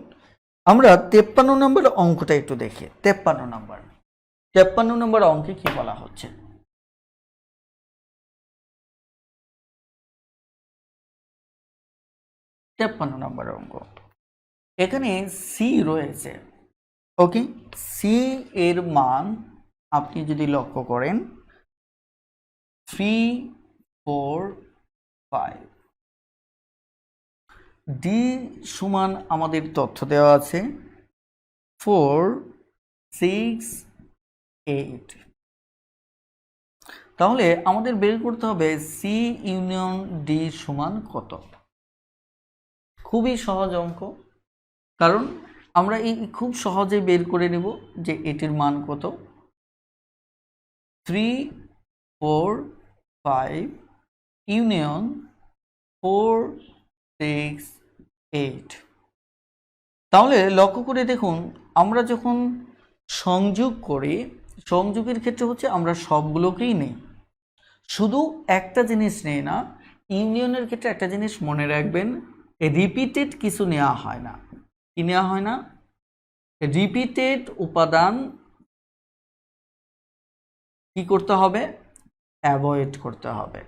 আমরা 53 নম্বর অঙ্কটা একটু দেখি। 53 নম্বর অঙ্কে কি বলা হচ্ছে? 53 নম্বর অঙ্ক, এখানে সি রয়েছে। ওকে, সি এর মান আপনি যদি লক্ষ্য করেন 3, 4, 5। ডি সমান আমাদের তথ্য দেওয়া আছে 4, 6, 8। তাহলে আমাদের বের করতে হবে সি ইউনিয়ন ডি সমান কত। খুবই সহজ অঙ্ক, কারণ আমরা এই খুব সহজে বের করে নেব যে এটির মান কত। 3, 4, 5 ইউনিয়ন 4, 6, 8। তাহলে লক্ষ্য করে দেখুন আমরা যখন সংযোগ করি, সংযোগের ক্ষেত্রে হচ্ছে আমরা সবগুলোকেই নেই, শুধু একটা জিনিস নেই না। ইউনিয়নের ক্ষেত্রে একটা জিনিস মনে রাখবেন, রিপিটেড কিছু নেওয়া হয় না। কি নেওয়া হয় না? রিপিটেড উপাদান কি করতে হবে? অ্যাভয়েড করতে হবে।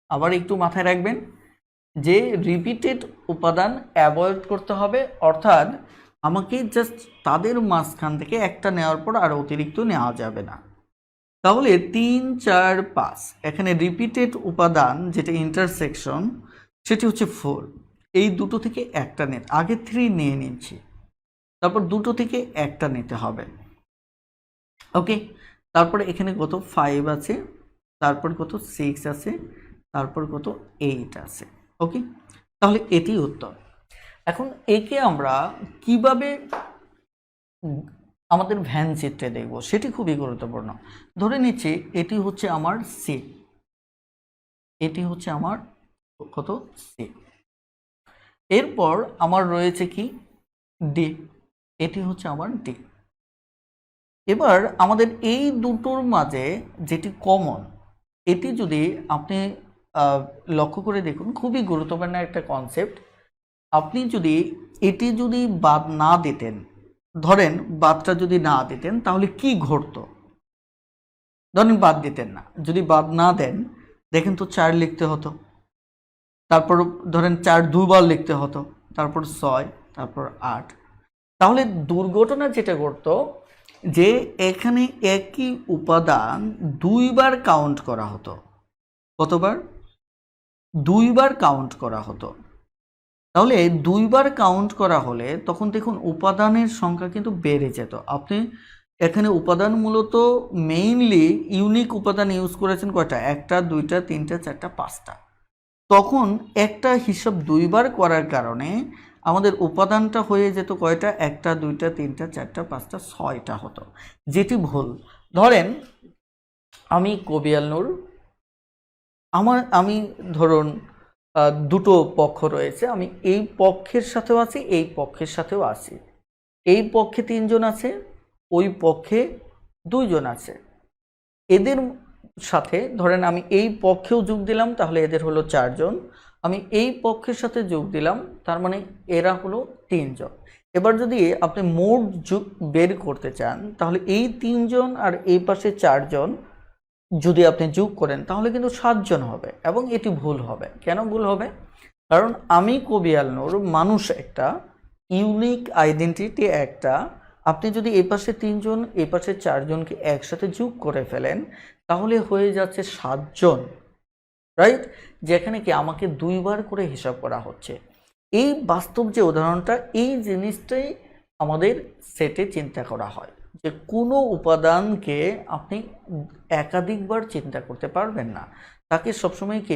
আবার একটু মাথায় রাখবেন যে রিপিটেড উপাদান অ্যাভয়েড করতে হবে, অর্থাৎ আমাকে জাস্ট তাদের মাঝখান থেকে একটা নেওয়ার পর আর অতিরিক্ত নেওয়া যাবে না। তাহলে 3, 4, 5 এখানে রিপিটেড উপাদান যেটা ইন্টারসেকশন সেটি হচ্ছে 4। এই দুটো থেকে একটা আগে 3 নিয়ে নিচ্ছি, তারপর দুটো থেকে একটা নিতে হবে। ওকে, তারপরে এখানে কত 5 আছে, তারপর কত 6 আছে, তারপর কত 8 আছে। ওকে, তাহলে এটি উত্তর। এখন একে আমরা কিভাবে আমাদের ভ্যান চিত্রে দেখব সেটি খুবই গুরুত্বপূর্ণ। ধরে নিচ্ছি এটি হচ্ছে আমার সি, এটি হচ্ছে আমার কত সি, এরপর আমার রয়েছে কি ডি, এটি হচ্ছে আমার ডি। এবার আমাদের এই দুটোর মাঝে যেটি কমন, এটি যদি আপনি লক্ষ্য করে দেখুন, খুবই গুরুত্বপূর্ণ একটা কনসেপ্ট। আপনি যদি এটি যদি বাদ না দিতেন, ধরেন বাদটা যদি না দিতেন তাহলে কি ঘটতো? ধরেন বাদ দিতেন না, যদি বাদ না দেন দেখেন তো 4 লিখতে হতো, তারপর ধরেন 4 দুবার লিখতে হতো, তারপর 6, তারপর 8। তাহলে দুর্ঘটনা যেটা ঘটতো যে এখানে একই উপাদান দুইবার কাউন্ট করা হতো। কতবার? দুইবার কাউন্ট করা হতো। তাহলে দুইবার কাউন্ট করা হলে তখন দেখুন উপাদানের সংখ্যা কিন্তু বেড়ে যেত। আপনি এখানে উপাদান মূলত মেইনলি ইউনিক উপাদান ইউজ করেছেন কয়টা? একটা, দুইটা, তিনটা, চারটা, পাঁচটা। তখন একটা হিসাব দুইবার করার কারণে আমাদের উপাদানটা হয়ে যেত কয়টা? একটা, দুইটা, তিনটা, চারটা, পাঁচটা, ছয়টা হতো, যেটি ভুল। ধরেন আমি কবি আল নূর, আমি ধরুন দুটো পক্ষ রয়েছে, আমি এই পক্ষের সাথেও আছি, এই পক্ষের সাথেও আছি। এই পক্ষে 3 জন আছে, ওই পক্ষে 2 জন আছে। এদের সাথে ধরেন আমি এই পক্ষেও যোগ দিলাম, তাহলে এদের হলো 4 জন। আমি এই পক্ষের সাথে যোগ দিলাম, তার মানে এরা হলো 3 জন। এবার যদি আপনি মোট যোগ বের করতে চান, তাহলে এই 3 জন আর এই পাশে 4 জন যদি আপনি যোগ করেন তাহলে কিন্তু 7 জন হবে, এবং এটি ভুল হবে। কেন ভুল হবে? কারণ আমি কবি আল নূর মানুষ একটা, ইউনিক আইডেন্টিটি একটা। আপনি যদি এই পাশে 3 জন, এই পাশে 4 জনকে একসাথে যোগ করে ফেলেন, তাহলে হয়ে যাচ্ছে 7 জন, রাইট? যেখানে কি আমাকে দুইবার করে হিসাব করা হচ্ছে। এই বাস্তব যে উদাহরণটা, এই জিনিসটাই আমাদের সেটে চিন্তা করা হয়, যে কোনো উপাদানকে আপনি একাধিকবার চিন্তা করতে পারবেন না, তাকে সবসময় কি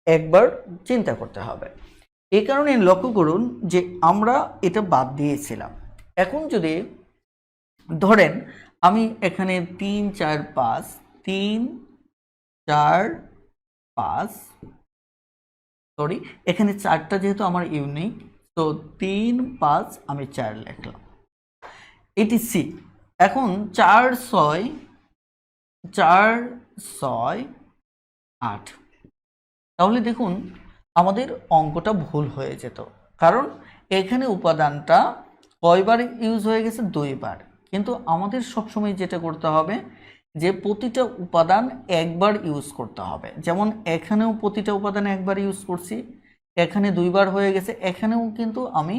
একবার চিন্তা করতে হবে। এই কারণে লক্ষ্য করুন যে আমরা এটা বাদ দিয়েছিলাম। এখন যদি ধরেন আমি এখানে 3, 4, 5, 3, 4, 5, সরি, এখানে 4টা যেহেতু আমার ইউনিক, তো 3, 5 আমি 4 লিখলাম, এটি সি। এখন 4, 6, 4, 6, 8, তাহলে দেখুন আমাদের অঙ্কটা ভুল হয়ে যেত, কারণ এখানে উপাদানটা কয়বার ইউজ হয়ে গেছে? 2বার। কিন্তু আমাদের সবসময় যেটা করতে হবে যে প্রতিটা উপাদান একবার ইউজ করতে হবে। যেমন এখানেও প্রতিটা উপাদান একবার ইউজ করছি, এখানে 2বার হয়ে গেছে, এখানেও কিন্তু আমি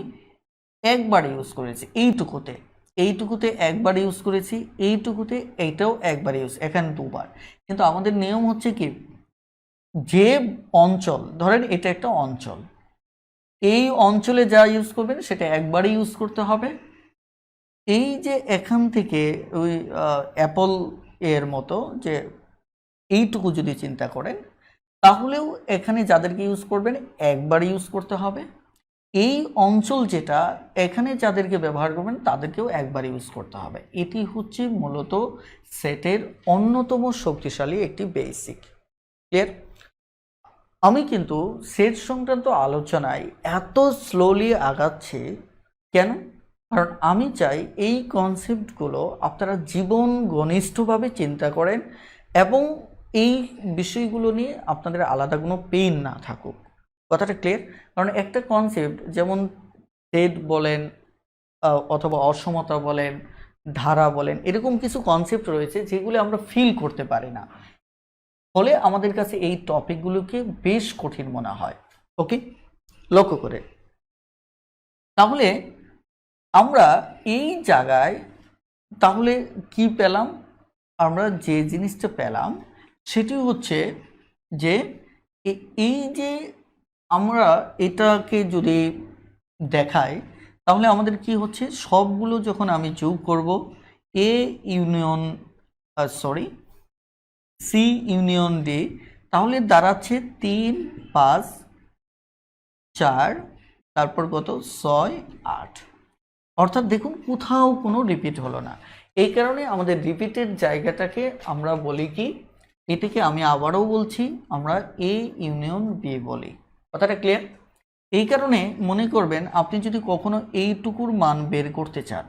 একবার ইউজ করেছি। এইটুকুতে একবার ইউজ করেছি, এইটুকুতে এইটাও একবার ইউজ, এখানে 2বার। কিন্তু আমাদের নিয়ম হচ্ছে কি, যে অঞ্চল, ধরেন এটা একটা অঞ্চল, এই অঞ্চলে যা ইউজ করবেন সেটা একবারই ইউজ করতে হবে। এই যে এখান থেকে ওই অ্যাপল এর মতো যে এইটুকু যদি চিন্তা করেন, তাহলেও এখানে যাদেরকে ইউজ করবেন একবার ইউজ করতে হবে। এই অঞ্চল যেটা, এখানে যাদেরকে ব্যবহার করবেন তাদেরকেও একবার ইউজ করতে হবে। এটি হচ্ছে মূলত সেটের অন্যতম শক্তিশালী একটি বেসিক। ক্লিয়ার? আমি কিন্তু সেট সংক্রান্ত আলোচনায় এত স্লোলি আগাচ্ছি কেন? কারণ আমি চাই এই কনসেপ্টগুলো আপনারা জীবন ঘনিষ্ঠভাবে চিন্তা করেন, এবং এই বিষয়গুলো নিয়ে আপনাদের আলাদা কোনো পেইন না থাকুক। কথাটা ক্লিয়ার? কারণ একটা কনসেপ্ট, যেমন সেট বলেন অথবা অসমতা বলেন, ধারা বলেন, এরকম কিছু কনসেপ্ট রয়েছে যেগুলো আমরা ফিল করতে পারি না, ফলে আমাদের কাছে এই টপিকগুলোকে বেশ কঠিন মনে হয়। ওকে, লক্ষ্য করে। তাহলে আমরা এই জায়গায় তাহলে কি পেলাম? আমরা যে জিনিসটা পেলাম সেটি হচ্ছে যে এই যে আমরা এটাকে যদি দেখাই, তাহলে আমাদের কি হচ্ছে, সবগুলো যখন আমি যোগ করব, A union C union D, তাহলে দাঁড়াচ্ছে 3, 5, 4, তারপর কত 6, 8। অর্থাৎ দেখুন কোথাও কোনো রিপিট হলো না। এই কারণে আমাদের রিপিটের জায়গাটাকে আমরা বলি কি, এটাকে আমি আবারও বলছি, আমরা এ ইউনিয়ন বি বলি। কথাটা ক্লিয়ার? এই কারণে মনে করবেন, আপনি যদি কখনো এইটুকুর মান বের করতে চান,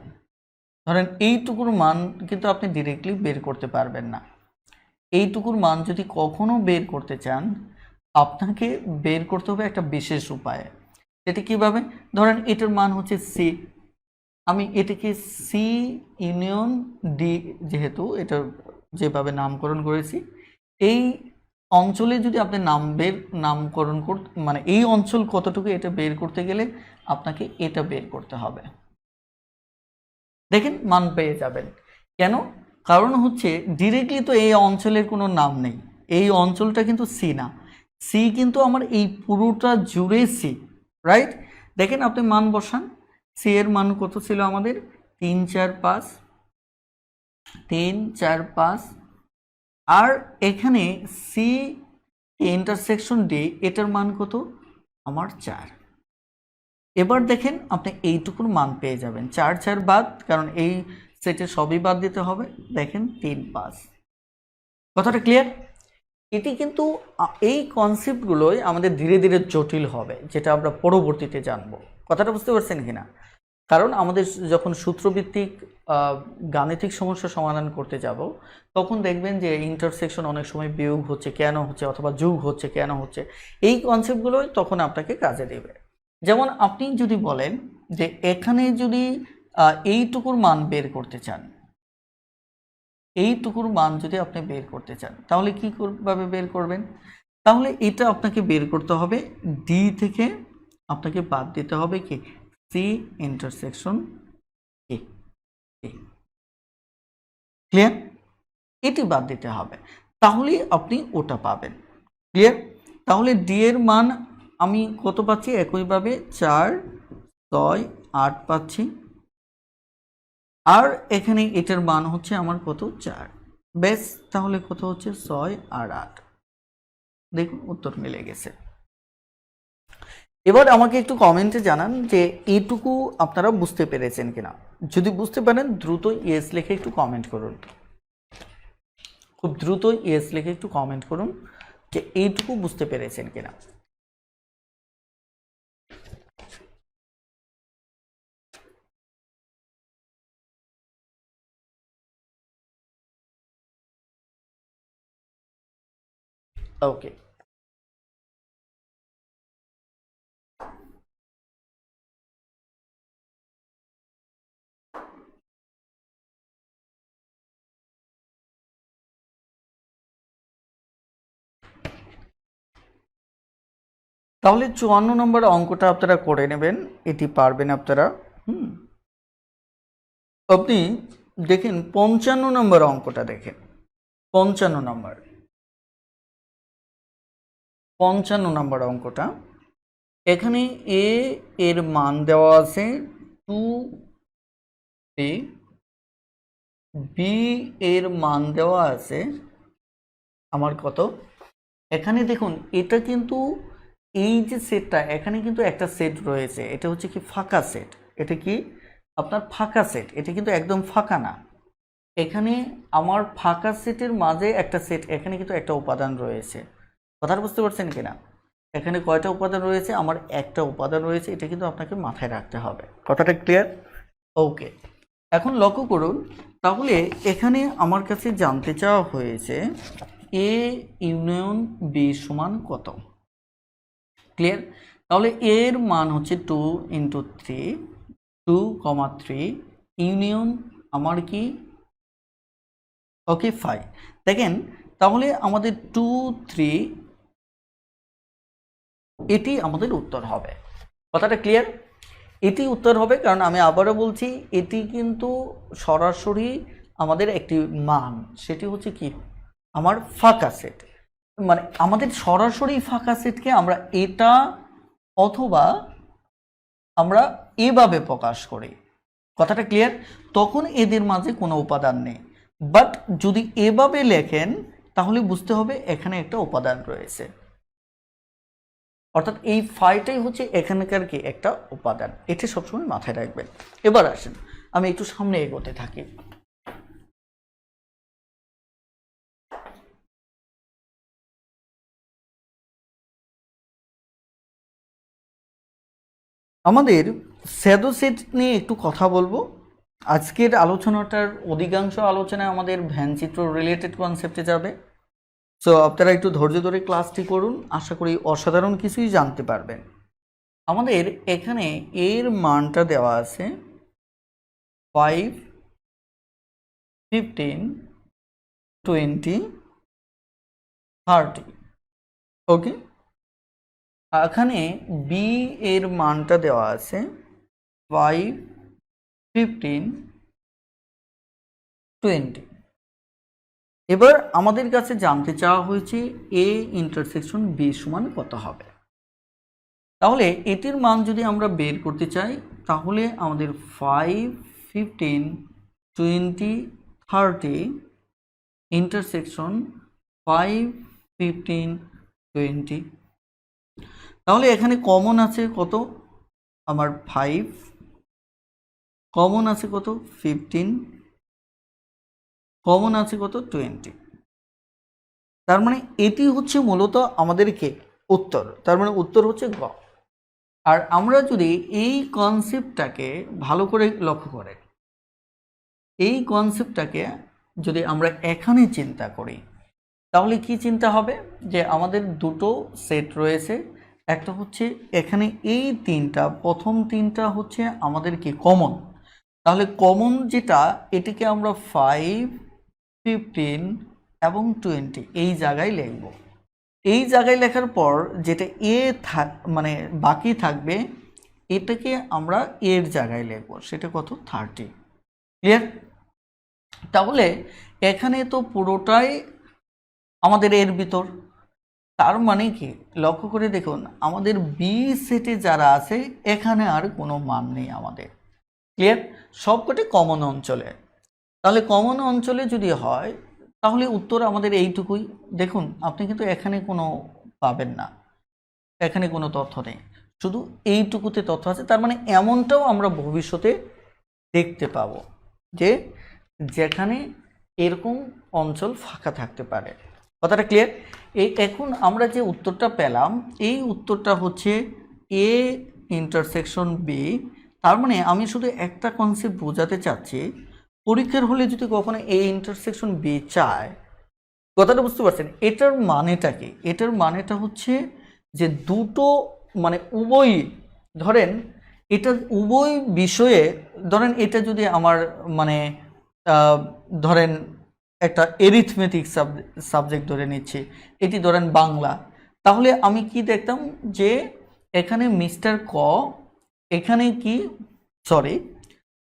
ধরেন এইটুকুর মান কিন্তু আপনি ডিরেক্টলি বের করতে পারবেন না। এইটুকুর মান যদি কখনো বের করতে চান, আপনাকে বের করতে হবে একটা বিশেষ উপায়ে। সেটা কিভাবে? ধরেন এটার মান হচ্ছে সি, আমি এটাকে সি ইউনিয়ন ডি, যেহেতু এটা যেভাবে নামকরণ করেছি, এই অঞ্চলে যদি আপনি নামকরণ মানে এই অঞ্চল কতটুকু এটা বের করতে গেলে আপনাকে এটা বের করতে হবে। দেখেন মান পেয়ে যাবেন। কেন? কারণ হচ্ছে ডিরেক্টলি তো এই অঞ্চলের কোনো নাম নেই, এই অঞ্চলটা কিন্তু সি না, সি কিন্তু আমার এই পুরোটা জুড়ে সি, রাইট? দেখেন আপনি মান বসান, সি এর মান কত ছিল আমাদের? 3 4 5, 3 4 5, আর এখানে সি ইন্টারসেকশন ডি, এটার মান কত আমার? 4। এবার দেখেন আপনি এইটুকুর মান পেয়ে যাবেন, 4 4 বাদ, কারণ এই সেটে সবই বাদ দিতে হবে। দেখেন 3 5। কথাটা ক্লিয়ার? এটি কিন্তু এই কনসেপ্টগুলোই আমাদের ধীরে ধীরে জটিল হবে, যেটা আমরা পরবর্তীতে জানবো। কথাটা বুঝতে পারছেন কিনা? কারণ আমাদের যখন সূত্রভিত্তিক গাণিতিক সমস্যা সমাধান করতে যাব, তখন দেখবেন যে ইন্টারসেকশন অনেক সময় বিয়োগ হচ্ছে কেন হচ্ছে, অথবা যোগ হচ্ছে কেন হচ্ছে, এই কনসেপ্টগুলোই তখন আপনাকে কাজে দেবে। যেমন আপনি যদি বলেন যে এখানে যদি এইটুকুর মান বের করতে চান, এইটুকুর মান যদি আপনি বের করতে চান, তাহলে কীভাবে বের করবেন? তাহলে এটা আপনাকে বের করতে হবে, ডি থেকে আপনাকে বাদ দিতে হবে কি? C intersection A. ক্লিয়ার? এটি বাদ দিতে হবে, তাহলে আপনি ওটা পাবেন। ক্লিয়ার? তাহলে ডি এর মান আমি কত পাচ্ছি? একইভাবে 4 6 8 পাচ্ছি, আর এখানে এটার মান হচ্ছে আমার কত? 4। বেশ, তাহলে কত হচ্ছে? 6 আর 8। দেখুন উত্তর মিলে গেছে। এবার আমাকে একটু কমেন্টে জানান যে এইটুকু আপনারা বুঝতে পেরেছেন কিনা। যদি বুঝতে পারেন দ্রুত ইয়েস লিখে একটু কমেন্ট করুন, খুব দ্রুত ইয়েস লিখে একটু কমেন্ট করুন যে এইটুকু বুঝতে পেরেছেন কিনা। ওকে, তাহলে 54 নম্বর অঙ্কটা আপনারা করে নেবেন, এটি পারবেন আপনারা। আপনি দেখেন 55 নম্বর অঙ্কটা দেখেন, 55 নম্বর অঙ্কটা। এখানে এ এর মান দেওয়া আছে 2, বি এর মান দেওয়া আছে আমার কত? এখানে দেখুন এটা কিন্তু এই যে সেটটা, এখানে কিন্তু একটা সেট রয়েছে, এটা হচ্ছে কি ফাঁকা সেট। এটা কি আপনার ফাঁকা সেট, এটা কিন্তু একদম ফাঁকা না। এখানে আমার ফাঁকা সেটের মাঝে একটা সেট, এখানে কিন্তু একটা উপাদান রয়েছে। কথাটা বুঝতে পারছেন কিনা? এখানে কয়টা উপাদান রয়েছে? আমার একটা উপাদান রয়েছে, এটা কিন্তু আপনাকে মাথায় রাখতে হবে। কথাটা ক্লিয়ার? ওকে, এখন লক্ষ্য করুন, তাহলে এখানে আমার কাছে জানতে চাওয়া হয়েছে এ ইউনিয়ন বি সমান কত। ক্লিয়ার? তাহলে এর মান হচ্ছে 2 × 3, 2,3 ইউনিয়ন আমার কি? ওকে 5। দেখেন তাহলে আমাদের 2 3 এটি আমাদের উত্তর হবে। কথাটা ক্লিয়ার? এটি উত্তর হবে, কারণ আমি আবারও বলছি এটি কিন্তু সরাসরি আমাদের একটি মান, সেটি হচ্ছে কি আমার ফাঁকা সেট। মানে আমাদের সরাসরি ফাঁকা সেটকে আমরা এটা অথবা আমরা এভাবে প্রকাশ করি। কথাটা ক্লিয়ার? তখন এদের মাঝে কোনো উপাদান নেই, বাট যদি এভাবে লেখেন তাহলে বুঝতে হবে এখানে একটা উপাদান রয়েছে, অর্থাৎ এই ফাইটাই হচ্ছে এখানকার কি একটা উপাদান। এটা সবসময় মাথায় রাখবেন। এবার আসেন আমি একটু সামনে এগোতে থাকি। আমাদের স্যাডো সেট নিয়ে একটু কথা বলবো। আজকের আলোচনাটার অধিকাংশ আলোচনা আমাদের ভ্যানচিত্র রিলেটেড কনসেপ্টে যাবে। সো আপনারা একটু ধৈর্য ধরে ক্লাসটি করুন, আশা করি অসাধারণ কিছুই জানতে পারবেন। আমাদের এখানে এর মানটা দেওয়া আছে 5, 15, 20, 30। ওকে, এখানে বি এর মানটা দেওয়া আছে 5, 15, 20। এবার আমাদের কাছে জানতে চাওয়া হয়েছে এ ইন্টারসেকশন বি সমান কত হবে। তাহলে এটির মান যদি আমরা বের করতে চাই তাহলে আমাদের 5, 15, 20, 30 ইন্টারসেকশন 5, 15, 20। তাহলে এখানে কমন আছে কত, আমার 5, কমন আছে কত 15, কমন আছে কত 20। তার মানে এটি হচ্ছে মূলত আমাদেরকে উত্তর, তার মানে উত্তর হচ্ছে গ। আর আমরা যদি এই কনসেপ্টটাকে ভালো করে লক্ষ্য করে, এই কনসেপ্টটাকে যদি আমরা এখানে চিন্তা করি তাহলে কি চিন্তা হবে যে আমাদের দুটো সেট রয়েছে, একটা হচ্ছে এখানে এই তিনটা, প্রথম তিনটা হচ্ছে আমাদের কি কমন, তাহলে কমন যেটা এটিকে আমরা 5, 15 এবং 20 এই জায়গায় লিখব। এই জায়গায় লেখার পর যেটা এ মানে বাকি থাকবে এটাকে আমরা এর জায়গায় লিখব, সেটা কত 30। ক্লিয়ার? তাহলে এখানে তো পুরোটাই আমাদের এর ভিতর, তার মানে কি লক্ষ্য করে দেখুন আমাদের বি সেটে যারা আছে এখানে আর কোনো মান নেই আমাদের। ক্লিয়ার? সবকটি কমন অঞ্চলে। তাহলে কমন অঞ্চলে যদি হয় তাহলে উত্তর আমাদের এইটুকুই। দেখুন আপনি কিন্তু এখানে কোনো পাবেন না, এখানে কোনো তথ্য নেই, শুধু এইটুকুতে তথ্য আছে। তার মানে এমনটাও আমরা ভবিষ্যতে দেখতে পাবো যে যেখানে এরকম অঞ্চল ফাঁকা থাকতে পারে। কথাটা ক্লিয়ার? এখন আমরা যে উত্তরটা পেলাম এই উত্তরটা হচ্ছে এ ইন্টারসেকশন বি। তার মানে আমি শুধু একটা কনসেপ্ট বোঝাতে চাচ্ছি, পরীক্ষার হলে যদি কখনো এ ইন্টারসেকশন বি চায়, কথাটা বুঝতে পারছেন? এটার মানেটা কি? এটার মানেটা হচ্ছে যে দুটো মানে উভয়, ধরেন এটা উভয় বিষয়ে, ধরেন এটা যদি আমার মানে ধরেন একটা এরিথমেটিক সাবজেক্ট ধরে নিচ্ছি, এটি ধরেন বাংলা, তাহলে আমি কি দেখতাম যে এখানে মিস্টার ক, এখানে কি সরি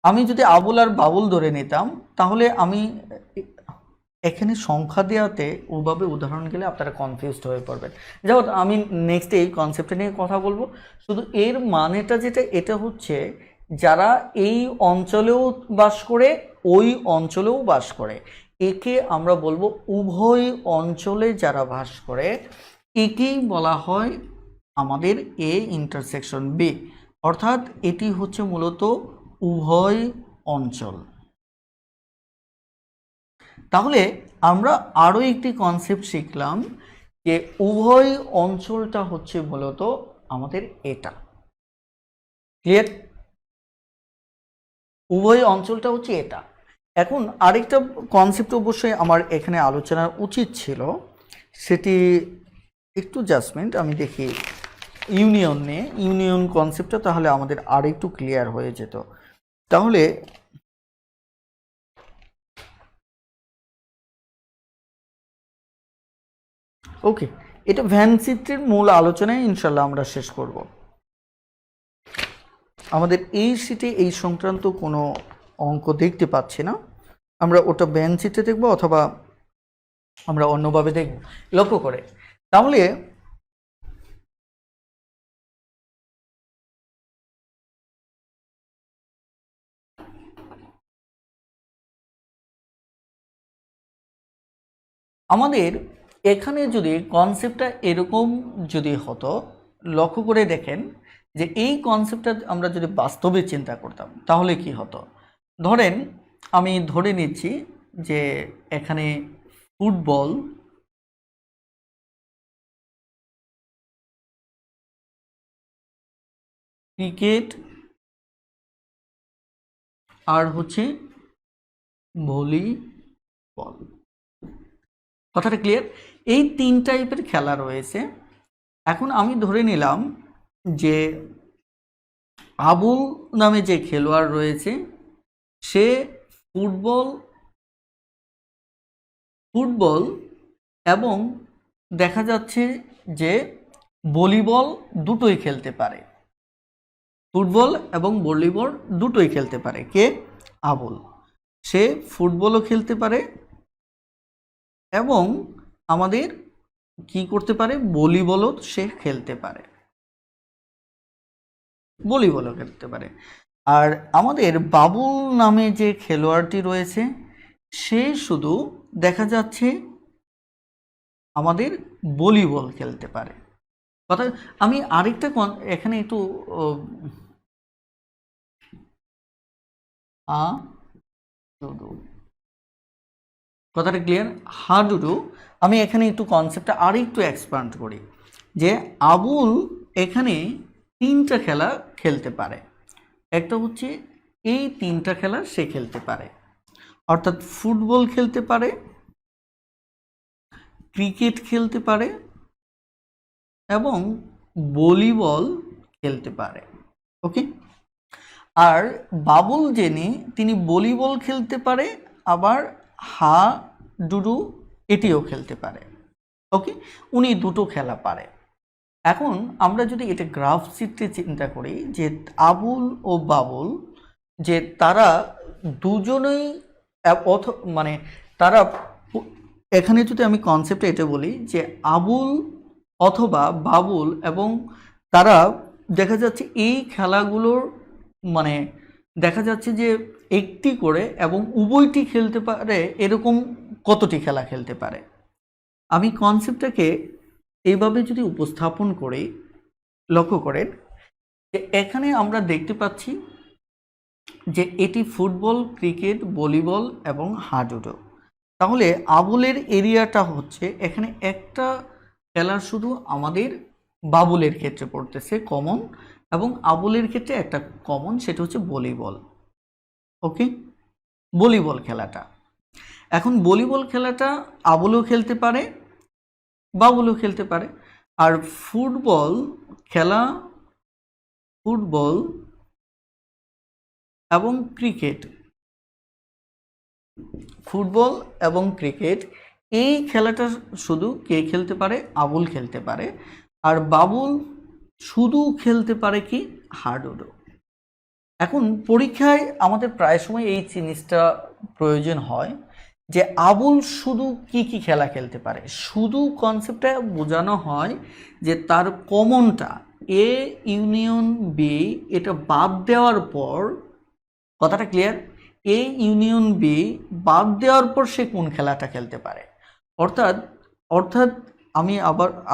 আমি যদি আবুল আর বাবুল ধরে নিতাম তাহলে আমি এখানে সংখ্যা দেওয়াতে ওভাবে উদাহরণ গেলে আপনারা কনফিউজড হয়ে পড়বেন। যাই আমি নেক্সট এই কনসেপ্টটা নিয়ে কথা বলবো। শুধু এর মানেটা যেটা, এটা হচ্ছে যারা এই অঞ্চলেও বাস করে ওই অঞ্চলেও বাস করে, একে আমরা বলবো উভয় অঞ্চলে যারা বাস করে একেই বলা হয় আমাদের এ ইন্টারসেকশন বি, অর্থাৎ এটি হচ্ছে মূলত উভয় অঞ্চল। তাহলে আমরা আরও একটি কনসেপ্ট শিখলাম যে উভয় অঞ্চলটা হচ্ছে মূলত আমাদের এটা। ক্লিয়ার? উভয় অঞ্চলটা হচ্ছে এটা। এখন আরেকটা কনসেপ্ট অবশ্যই আমার এখানে আলোচনা উচিত ছিল, সেটি একটু জাজমেন্ট আমি দেখি ইউনিয়ন নিয়ে, ইউনিয়ন কনসেপ্টটা তাহলে আমাদের আরেকটু ক্লিয়ার হয়ে যেত। তাহলে ওকে, এটা ভ্যান চিত্রের মূল আলোচনায় ইনশাল্লাহ আমরা শেষ করব। আমাদের এই শীটে এই সংক্রান্ত কোনো অঙ্ক দেখতে পাচ্ছি না, আমরা ওটা ভ্যান চিত্রে দেখব অথবা আমরা অন্যভাবে দেখব লক্ষ্য করে। তাহলে আমাদের এখানে যদি কনসেপ্টটা এরকম যদি হতো, লক্ষ্য করে দেখেন যে এই কনসেপ্টটা আমরা যদি বাস্তবে চিন্তা করতাম তাহলে কি হতো। ধরেন আমি ধরে নিচ্ছি যে এখানে ফুটবল, ক্রিকেট আর হচ্ছে ভলিবল। কথাটা ক্লিয়ার? এই তিন টাইপের খেলা রয়েছে। এখন আমি ধরে নিলাম যে আবুল নামে যে খেলোয়াড় রয়েছে সে ফুটবল এবং দেখা যাচ্ছে যে ভলিবল দুটোই খেলতে পারে, ফুটবল এবং ভলিবল দুটোই খেলতে পারে কে? আবুল। সে ফুটবলও খেলতে পারে এবং আমাদের কি করতে পারে, ভলিবলও সে খেলতে পারে, ভলিবলও খেলতে পারে। আর আমাদের বাবুল নামে যে খেলোয়াড়টি রয়েছে সে শুধু দেখা যাচ্ছে আমাদের ভলিবল খেলতে পারে। কথা আমি আরেকটা এখানে একটু কথাটা ক্লিয়ার? হাডুডু আমি এখানে একটু কনসেপ্টটা আর একটু এক্সপ্যান্ড করি যে আবুল এখানে তিনটা খেলা খেলতে পারে। একটা হচ্ছে এই তিনটা খেলা সে খেলতে পারে, অর্থাৎ ফুটবল খেলতে পারে, ক্রিকেট খেলতে পারে এবং ভলিবল খেলতে পারে। ওকে, আর বাবুল তিনি ভলিবল খেলতে পারে, আবার হাডুডু এটিও খেলতে পারে। ওকে, উনি দুটো খেলা পারে। এখন আমরা যদি এটা গ্রাফ চিত্রে চিন্তা করি যে আবুল ও বাবুল যে তারা দুজনেই মানে তারা এখানে যদি আমি কনসেপ্টে এটা বলি যে আবুল অথবা বাবুল এবং তারা দেখা যাচ্ছে এই খেলাগুলোর মানে দেখা যাচ্ছে যে একটি করে এবং উভয়টি খেলতে পারে, এরকম কতটি খেলা খেলতে পারে। আমি কনসেপ্টটাকে এইভাবে যদি উপস্থাপন করি, লক্ষ্য করেন যে এখানে আমরা দেখতে পাচ্ছি যে এটি ফুটবল, ক্রিকেট, ভলিবল এবং হাডুডু। তাহলে আবুলের এরিয়াটা হচ্ছে এখানে একটা খেলা শুধু আমাদের বাবুলের ক্ষেত্রে পড়তেছে কমন, এবং আবুলের ক্ষেত্রে একটা কমন, সেটা হচ্ছে ভলিবল। ওকে, ভলিবল খেলাটা, এখন ভলিবল খেলাটা আবুলও খেলতে পারে, বাবুলও খেলতে পারে। আর ফুটবল খেলা, ফুটবল এবং ক্রিকেট, ফুটবল এবং ক্রিকেট এই খেলাটা শুধু কে খেলতে পারে, আবুল খেলতে পারে। আর বাবুল শুধু খেলতে পারে কি, হাডুডু। এখন পরীক্ষায় আমাদের প্রায় সময় এই জিনিসটা প্রয়োজন হয় যে আবুল শুধু কি কি খেলা খেলতে পারে। শুধু কনসেপ্টটা বোঝানো হয় যে তার কমনটা এ ইউনিয়ন বি, এটা বাদ দেওয়ার পর, কথাটা ক্লিয়ার, এ ইউনিয়ন বি বাদ দেওয়ার পর সে কোন খেলাটা খেলতে পারে। অর্থাৎ অর্থাৎ আমি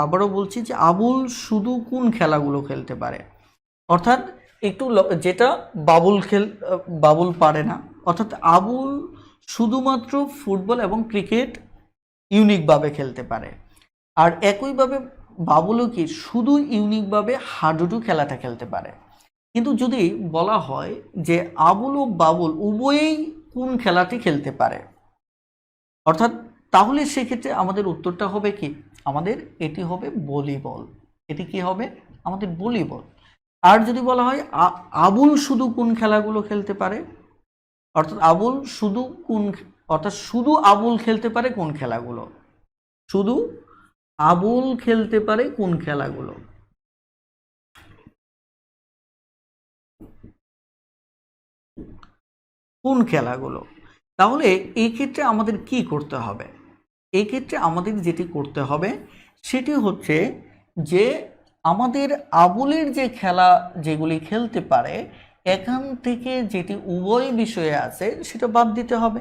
আবারও বলছি যে আবুল শুধু কোন খেলাগুলো খেলতে পারে, অর্থাৎ একটু যেটা বাবুল পারে না, অর্থাৎ আবুল শুধুমাত্র ফুটবল এবং ক্রিকেট ইউনিকভাবে খেলতে পারে। আর একইভাবে বাবুলও কি শুধু ইউনিকভাবে হাডুডু খেলাটা খেলতে পারে। কিন্তু যদি বলা হয় যে আবুল ও বাবুল উভয়েই কোন খেলাটি খেলতে পারে, অর্থাৎ তাহলে সেক্ষেত্রে আমাদের উত্তরটা হবে কি, আমাদের এটি হবে ভলিবল। এটি কি হবে, আমাদের ভলিবল। আর যদি বলা হয় আবুল শুধু কোন খেলাগুলো খেলতে পারে, অর্থাৎ আবুল শুধু শুধু আবুল খেলতে পারে কোন খেলাগুলো, শুধু আবুল খেলতে পারে কোন খেলাগুলো, কোন খেলাগুলো। তাহলে এই ক্ষেত্রে আমাদের কি করতে হবে, এই ক্ষেত্রে আমাদের যেটি করতে হবে সেটি হচ্ছে যে আমাদের আবুলের যে খেলা যেগুলি খেলতে পারে এখান থেকে যেটি উভয় বিষয়ে আছে সেটা বাদ দিতে হবে।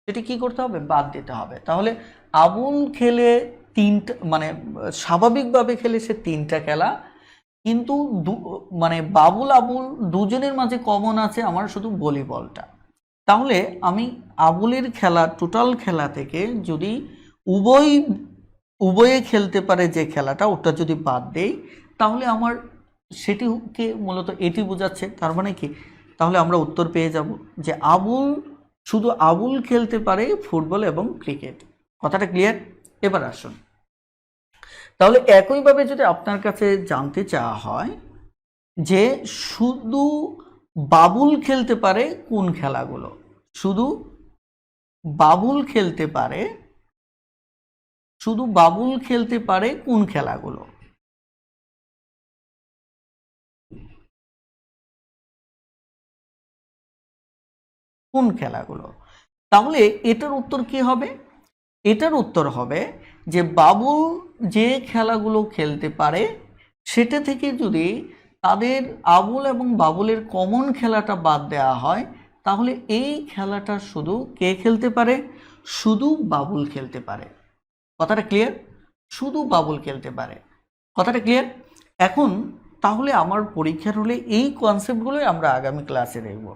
সেটি কি করতে হবে, বাদ দিতে হবে। তাহলে আবুল খেলে তিনটা, মানে স্বাভাবিকভাবে খেলে সে তিনটা খেলা, কিন্তু মানে বাবুল আবুল দুজনের মাঝে কমন আছে আমার শুধু ভলিবলটা। তাহলে আমি আবুলের খেলা, টোটাল খেলা থেকে যদি উভয়ে খেলতে পারে যে খেলাটা, ওটা যদি বাদ দেই তাহলে আমার সেটিকে মূলত এটি বোঝাচ্ছে। তার মানে কি, তাহলে আমরা উত্তর পেয়ে যাব যে শুধু আবুল খেলতে পারে ফুটবল এবং ক্রিকেট। কথাটা ক্লিয়ার? এবার আসুন, তাহলে একইভাবে যদি আপনার কাছে জানতে চাওয়া হয় যে শুধু বাবুল খেলতে পারে কোন খেলাগুলো, শুধু বাবুল খেলতে পারে, শুধু বাবুল খেলতে পারে কোন খেলাগুলো, কোন খেলাগুলো? তাহলে এটার উত্তর কি হবে? এটার উত্তর হবে যে বাবুল যে খেলাগুলো খেলতে পারে সেটা থেকে যদি তাদের আবুল এবং বাবুলের কমন খেলাটা বাদ দেওয়া হয়, তাহলে এই খেলাটা শুধু কে খেলতে পারে? শুধু বাবুল খেলতে পারে। কথাটা ক্লিয়ার? শুধু বাবুল খেলতে পারে। কথাটা ক্লিয়ার? এখন তাহলে আমার পরীক্ষার হলে এই কনসেপ্টগুলোই আমরা আগামী ক্লাসে দেখব,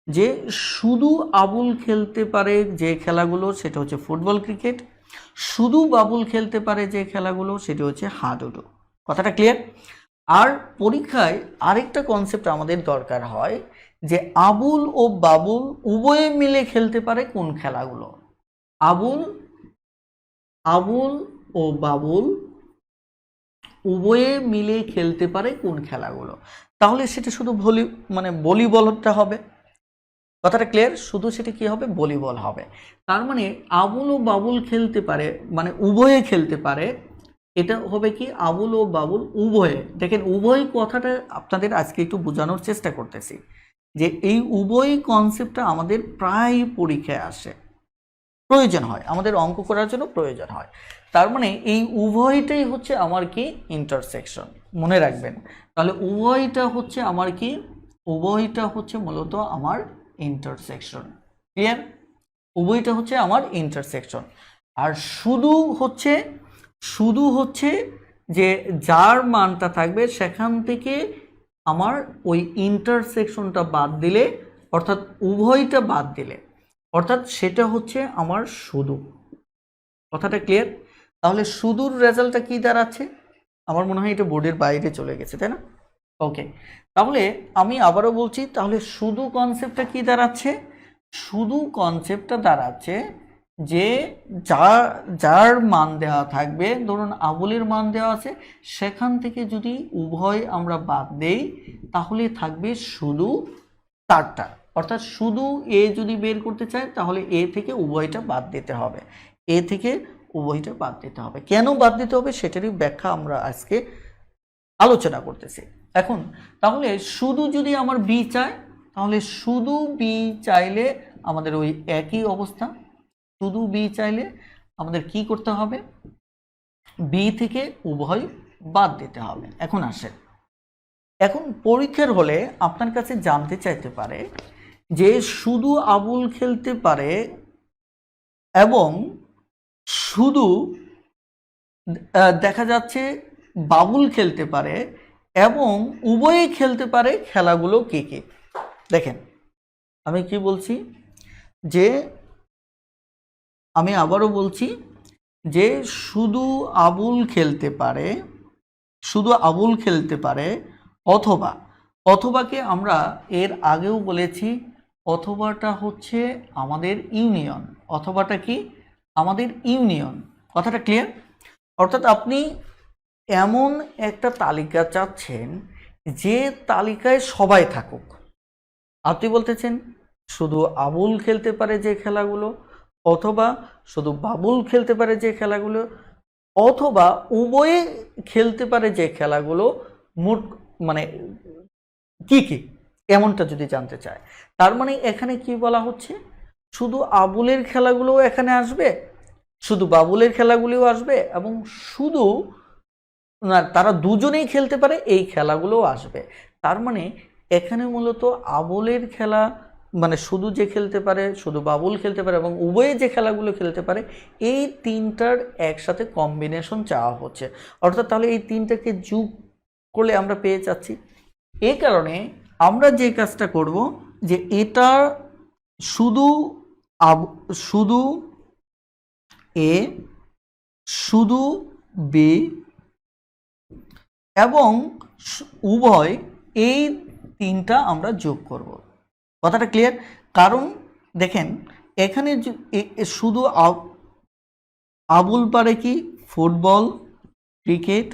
যে শুধু আবুল খেলতে পারে যে খেলাগুলো সেটা হচ্ছে ফুটবল, ক্রিকেট। শুধু বাবুল খেলতে পারে যে খেলাগুলো সেটা হচ্ছে হাডুডু। কথাটা ক্লিয়ার? আর পরীক্ষায় আরেকটা কনসেপ্ট আমাদের দরকার হয়, যে আবুল ও বাবুল উভয়ে মিলে খেলতে পারে কোন খেলাগুলো? আবুল ও বাবুল উভয়ে মিলে খেলতে পারে কোন খেলাগুলো? তাহলে সেটা শুধু ভলিবলটা হবে। কথাটা ক্লিয়ার? শুধু সেটা কি হবে? ভলিবল হবে। তার মানে আবুল ও বাবুল খেলতে পারে, মানে উভয়ে খেলতে পারে। এটা হবে কি? আবুল ও বাবুল উভয়ে। দেখেন, উভয় কথাটা আপনাদের আজকে একটু বোঝানোর চেষ্টা করতেছি, যে এই উভয় কনসেপ্টটা আমাদের প্রায় পরীক্ষায় আসে, প্রয়োজন হয়, আমাদের অঙ্ক করার জন্য প্রয়োজন হয়। তার মানে এই উভয়টাই হচ্ছে আমার কি? ইন্টারসেকশন। মনে রাখবেন, তাহলে উভয়টা হচ্ছে আমার কি? উভয়টা হচ্ছে মূলত আমার ইন্টারসেকশন। ক্লিয়ার? উভয়টা হচ্ছে আমার ইন্টারসেকশন। আর শুধু হচ্ছে যে যার মানটা থাকবে সেখান থেকে আমার ওই ইন্টারসেকশনটা বাদ দিলে, অর্থাৎ উভয়টা বাদ দিলে, অর্থাৎ সেটা হচ্ছে আমার শুধু। কথাটা ক্লিয়ার? তাহলে শুধুর রেজাল্টটা কি দাঁড়াচ্ছে? আমার মনে হয় এটা বোর্ডের বাইরে চলে গেছে, তাই না? ওকে, তাহলে আমি আবারও বলছি, তাহলে শুধু কনসেপ্টটা কি দাঁড়াচ্ছে? শুধু কনসেপ্টটা দাঁড়াচ্ছে যে যার মান দেওয়া থাকবে, ধরুন আবুলের মান দেওয়া আছে, সেখান থেকে যদি উভয় আমরা বাদ দেই তাহলে থাকবে শুধু তারটা। অর্থাৎ শুধু এ যদি বের করতে চায় তাহলে এ থেকে উভয়টা বাদ দিতে হবে। এ থেকে উভয়টা বাদ দিতে হবে। কেন বাদ দিতে হবে সেটারই ব্যাখ্যা আমরা আজকে আলোচনা করতেছি। এখন তাহলে শুধু যদি আমার বি চায়, তাহলে শুধু বি চাইলে আমাদের ওই একই অবস্থা। শুধু বি চাইলে আমাদের কি করতে হবে? বি থেকে উভয় বাদ দিতে হবে। এখন আসেন, এখন পরীক্ষার হলে আপনার কাছে জানতে চাইতে পারে যে শুধু আবুল খেলতে পারে এবং শুধু দেখা যাচ্ছে বাবুল খেলতে পারে এবং উভয়ে খেলতে পারে খেলাগুলো কে কে? দেখেন, আমি কি বলছি, যে আমি আবারও বলছি যে শুধু আবুল খেলতে পারে, শুধু আবুল খেলতে পারে, অথবাকে আমরা এর আগেও বলেছি, অথবাটা হচ্ছে আমাদের ইউনিয়ন। অথবাটা কি? আমাদের ইউনিয়ন। কথাটা ক্লিয়ার? অর্থাৎ আপনি এমন একটা তালিকা চাচ্ছেন যে তালিকায় সবাই থাকুক। আপনি বলতেছেন শুধু আবুল খেলতে পারে যে খেলাগুলো, অথবা শুধু বাবুল খেলতে পারে যে খেলাগুলো, অথবা উভয়ে খেলতে পারে যে খেলাগুলো, মোট মানে কি কি, এমনটা যদি জানতে চায়, তার মানে এখানে কি বলা হচ্ছে? শুধু আবুলের খেলাগুলোও এখানে আসবে, শুধু বাবুলের খেলাগুলিও আসবে, এবং শুধু না তারা দুজনেই খেলতে পারে এই খেলাগুলোও আসবে। তার মানে এখানে মূলত আবুলের খেলা মানে শুধু যে খেলতে পারে, শুধু বাবুল খেলতে পারে এবং উভয়ে যে খেলাগুলো খেলতে পারে, এই তিনটার একসাথে কম্বিনেশন চাওয়া হচ্ছে। অর্থাৎ তাহলে এই তিনটাকে যোগ করলে আমরা পেয়ে যাচ্ছি। এই কারণে আমরা যে কাজটা করব, যে এটা শুধু শুধু এ, শুধু বি এবং উভয়, এই তিনটা আমরা যোগ করব। কথাটা ক্লিয়ার? কারণ দেখেন, এখানে শুধু আবুল পারে কি? Football, cricket.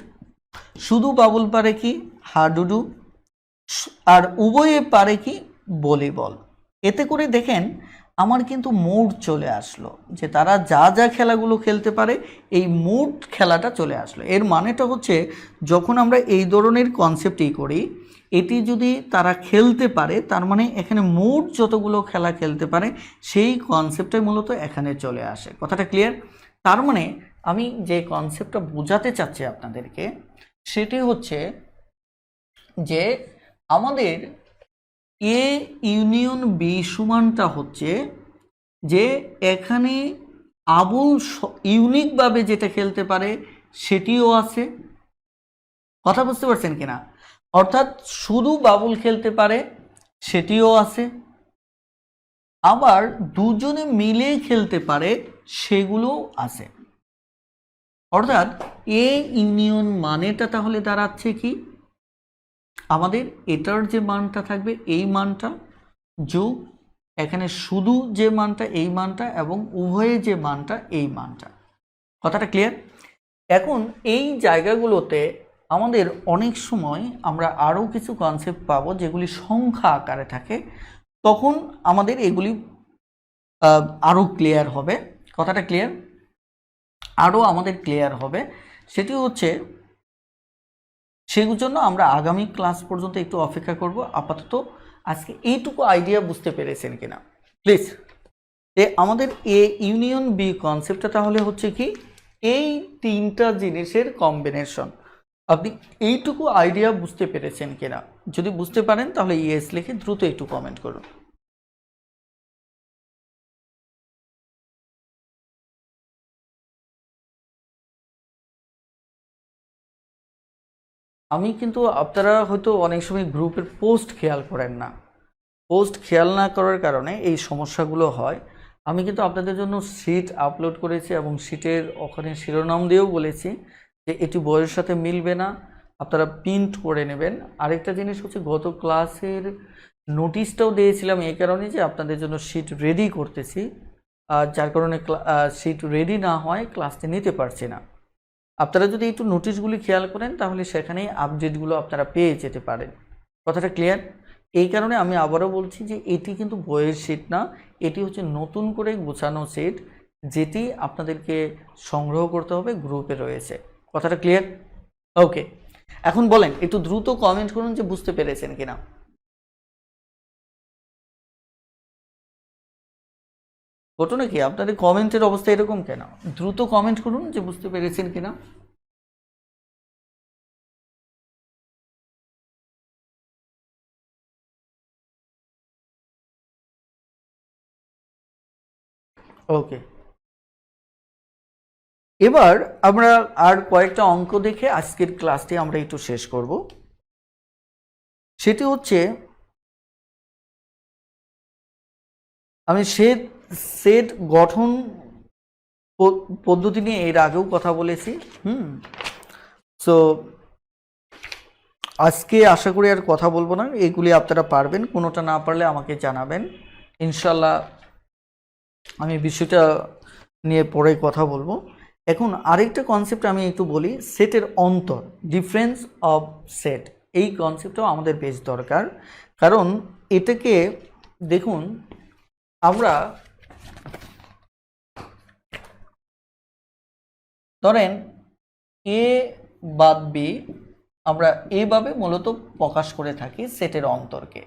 শুধু বাবুল পারে কি? হাডুডু। আর উভয়ে পারে কি? ভলিবল। এতে করে দেখেন আমার কিন্তু মোড চলে আসলো, যে তারা যা যা খেলাগুলো খেলতে পারে এই মোড খেলাটা চলে আসলো। এর মানেটা হচ্ছে যখন আমরা এই ধরনের কনসেপ্টই করি, এটি যদি তারা খেলতে পারে তার মানে এখানে মোড যতগুলো খেলা খেলতে পারে সেই কনসেপ্টটাই মূলত এখানে চলে আসে। কথাটা ক্লিয়ার? তার মানে আমি যে কনসেপ্টটা বোঝাতে চাচ্ছি আপনাদেরকে সেটি হচ্ছে যে আমাদের এ ইউনিয়ন বি সমানটা হচ্ছে যে এখানে আবুল ইউনিকভাবে যেটা খেলতে পারে সেটিও আছে। কথা বুঝতে পারছেন কিনা? অর্থাৎ শুধু বাবুল খেলতে পারে সেটিও আছে, আবার দুজনে মিলে খেলতে পারে সেগুলোও আছে। অর্থাৎ এ ইউনিয়ন মানেটা তাহলে দাঁড়াচ্ছে কি, আমাদের এটার যে মানটা থাকবে এই মানটা যোগ এখানে শুধু যে মানটা এই মানটা এবং উভয়ে যে মানটা এই মানটা। কথাটা ক্লিয়ার? এখন এই জায়গাগুলোতে আমাদের অনেক সময় আমরা আরও কিছু কনসেপ্ট পাবো যেগুলি সংখ্যা আকারে থাকে, তখন আমাদের এগুলি আরও ক্লিয়ার হবে। কথাটা ক্লিয়ার? আরও আমাদের ক্লিয়ার হবে। সেটি হচ্ছে সেগুলোর জন্য আমরা আগামী ক্লাস পর্যন্ত একটু অপেক্ষা করব। আপাতত আজকে এইটুকু আইডিয়া বুঝতে পেরেছেন কিনা প্লিজ? আমাদের এ ইউনিয়ন বি কনসেপ্টটা তাহলে হচ্ছে কি, এই তিনটা জিনিসের কম্বিনেশন। আপনি এইটুকু আইডিয়া বুঝতে পেরেছেন কিনা? যদি বুঝতে পারেন তাহলে ইয়েস লিখে দ্রুত একটু কমেন্ট করুন। আমি কিন্তু আপনারা হয়তো অনেক সময় গ্রুপের পোস্ট খেয়াল করেন না, পোস্ট খেয়াল না করার কারণে এই সমস্যাগুলো হয়। আমি কিন্তু আপনাদের জন্য শিট আপলোড করেছি এবং শিটের ওখানে শিরোনাম দিয়েও বলেছি যে এটি বইয়ের সাথে মিলবে না, আপনারা প্রিন্ট করে নেবেন। আরেকটা জিনিস হচ্ছে গত ক্লাসের নোটিশটাও দিয়েছিলাম এই কারণে যে আপনাদের জন্য শিট রেডি করতেছি, যার কারণে শিট রেডি না হয় ক্লাসটি নিতে পারছি না। আপনারা যদি একটু নোটিশগুলি খেয়াল করেন তাহলে সেখানেই আপডেটগুলো আপনারা পেয়ে যেতে পারেন। কথাটা ক্লিয়ার? এই কারণে আমি আবারও বলছি যে এটি কিন্তু বইয়ের শিট না, এটি হচ্ছে নতুন করে গোছানো শিট যেটি আপনাদেরকে সংগ্রহ করতে হবে, গ্রুপে রয়েছে। কথাটা ক্লিয়ার? ওকে, এখন বলেন একটু দ্রুত কমেন্ট করুন যে বুঝতে পেরেছেন কিনা। ঘটনা কি আপনাদের কমেন্টের অবস্থা এরকম কেন? দ্রুত কমেন্ট করুন যে বুঝতে পেরেছেন কিনা। ওকে, এবার আমরা আর কয়েকটা অঙ্ক দেখে আজকের ক্লাসটি আমরা একটু শেষ করব। সেটি হচ্ছে আমি সেট গঠন পদ্ধতি নিয়ে এর আগেও কথা বলেছি। সো আজকে আশা করি আর কথা বলবো না, এগুলি আপনারা পারবেন, কোনোটা না পারলে আমাকে জানাবেন, ইনশাল্লাহ আমি বিষয়টা নিয়ে পরে কথা বলবো। এখন আরেকটা কনসেপ্ট আমি একটু বলি, সেটের অন্তর, ডিফারেন্স অফ সেট, এই কনসেপ্টটাও আমাদের বেশ দরকার। কারণ এটাকে দেখুন, আমরা ধরেন এ বাদ বি আমরা এইভাবে মূলত প্রকাশ করে থাকি সেটের অন্তরকে।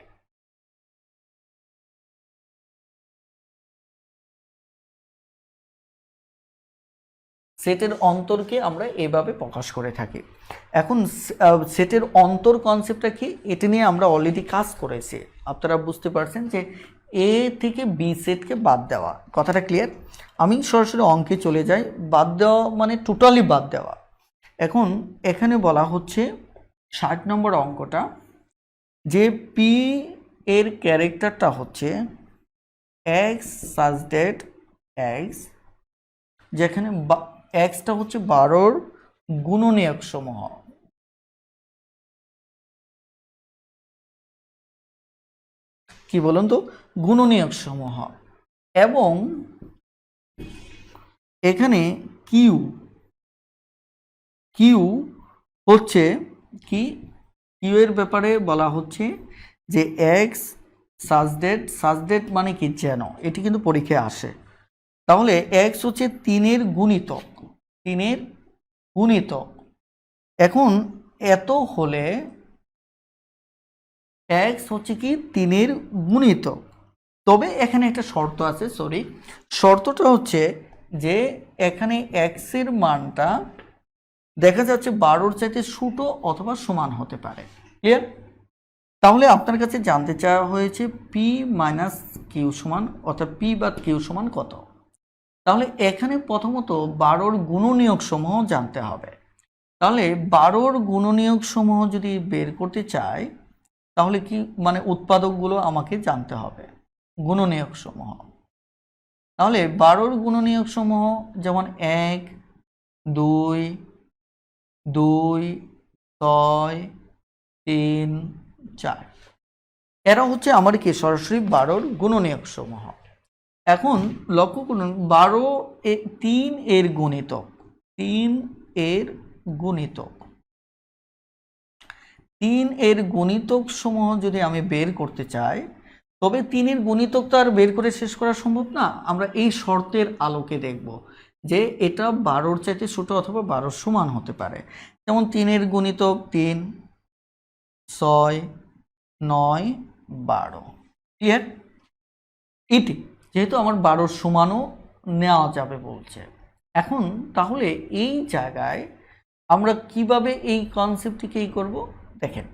সেটের অন্তরকে আমরা এভাবে প্রকাশ করে থাকি। এখন সেটের অন্তর কনসেপ্টটা কি, এটা নিয়ে আমরা অলরেডি কাজ করেছি। আপনারা বুঝতে পারছেন যে এ থেকে বি সেটকে বাদ দেওয়া। কথাটা ক্লিয়ার? আমি সরাসরি অঙ্কে চলে যাই। বাদ দেওয়া মানে টোটালি বাদ দেওয়া। এখন এখানে বলা হচ্ছে 60 নম্বর অঙ্কটা, যে পি এর ক্যারেক্টারটা হচ্ছে এক্স সাজ দ্যাট এক্স, যেখানে এক্সটা হচ্ছে 12-র গুণনীয়ক সমূহ। কি বলুন তো? গুণনীয়ক সমূহ। এবং এখানে কিউ কিউ হচ্ছে কি, কিউ এর ব্যাপারে বলা হচ্ছে যে এক্স সাজডেট মানে কি যেন, এটি কিন্তু পরীক্ষায় আসে। তাহলে এক্স হচ্ছে 3-এর গুণিতক, 3-এর গুণিতক। এখন এত হলে এক্স হচ্ছে কি 3-এর গুণিতক। তবে এখানে একটা শর্ত আছে, শর্তটা হচ্ছে যে এখানে এক্স এর মানটা দেখা যাচ্ছে 12-র চাইতে ছোট অথবা সমান হতে পারে। ক্লিয়ার? তাহলে আপনার কাছে জানতে চাওয়া হয়েছে পি মাইনাস কিউ সমান, অর্থাৎ পি বা কিউ সমান কত। তাহলে এখানে প্রথমত 12-র গুণনীয়ক সমূহ জানতে হবে। তাহলে 12-র গুণনীয়ক সমূহ যদি বের করতে চাই তাহলে কি মানে উৎপাদকগুলো আমাকে জানতে হবে, গুণনীয়ক সমূহ। তাহলে 12-র গুণনীয়ক সমূহ যেমন 1, 2, 2, 6, 3, 4, এরা হচ্ছে আমার কি সরাসরি 12-র গুণনীয়ক সমূহ। এখন লক্ষ্য করুন 3-এর গুণিতক, 3-এর গুণিতক, 3-এর গুণিতক সমূহ যদি আমি বের করতে চাই, তবে 3-এর গুণিতক তো আর বের করে শেষ করা সম্ভব না। আমরা এই শর্তের আলোকে দেখব যে এটা 12-র চাইতে ছোট অথবা 12-র সমান হতে পারে। যেমন 3-এর গুণিতক 3, 6, 9, 12। ক্লিয়ার? এটি যেহেতু আমার 12-র সমানও নেওয়া যাবে বলছে। এখন তাহলে এই জায়গায় আমরা কিভাবে এই কনসেপ্টটিকে করব দেখেন,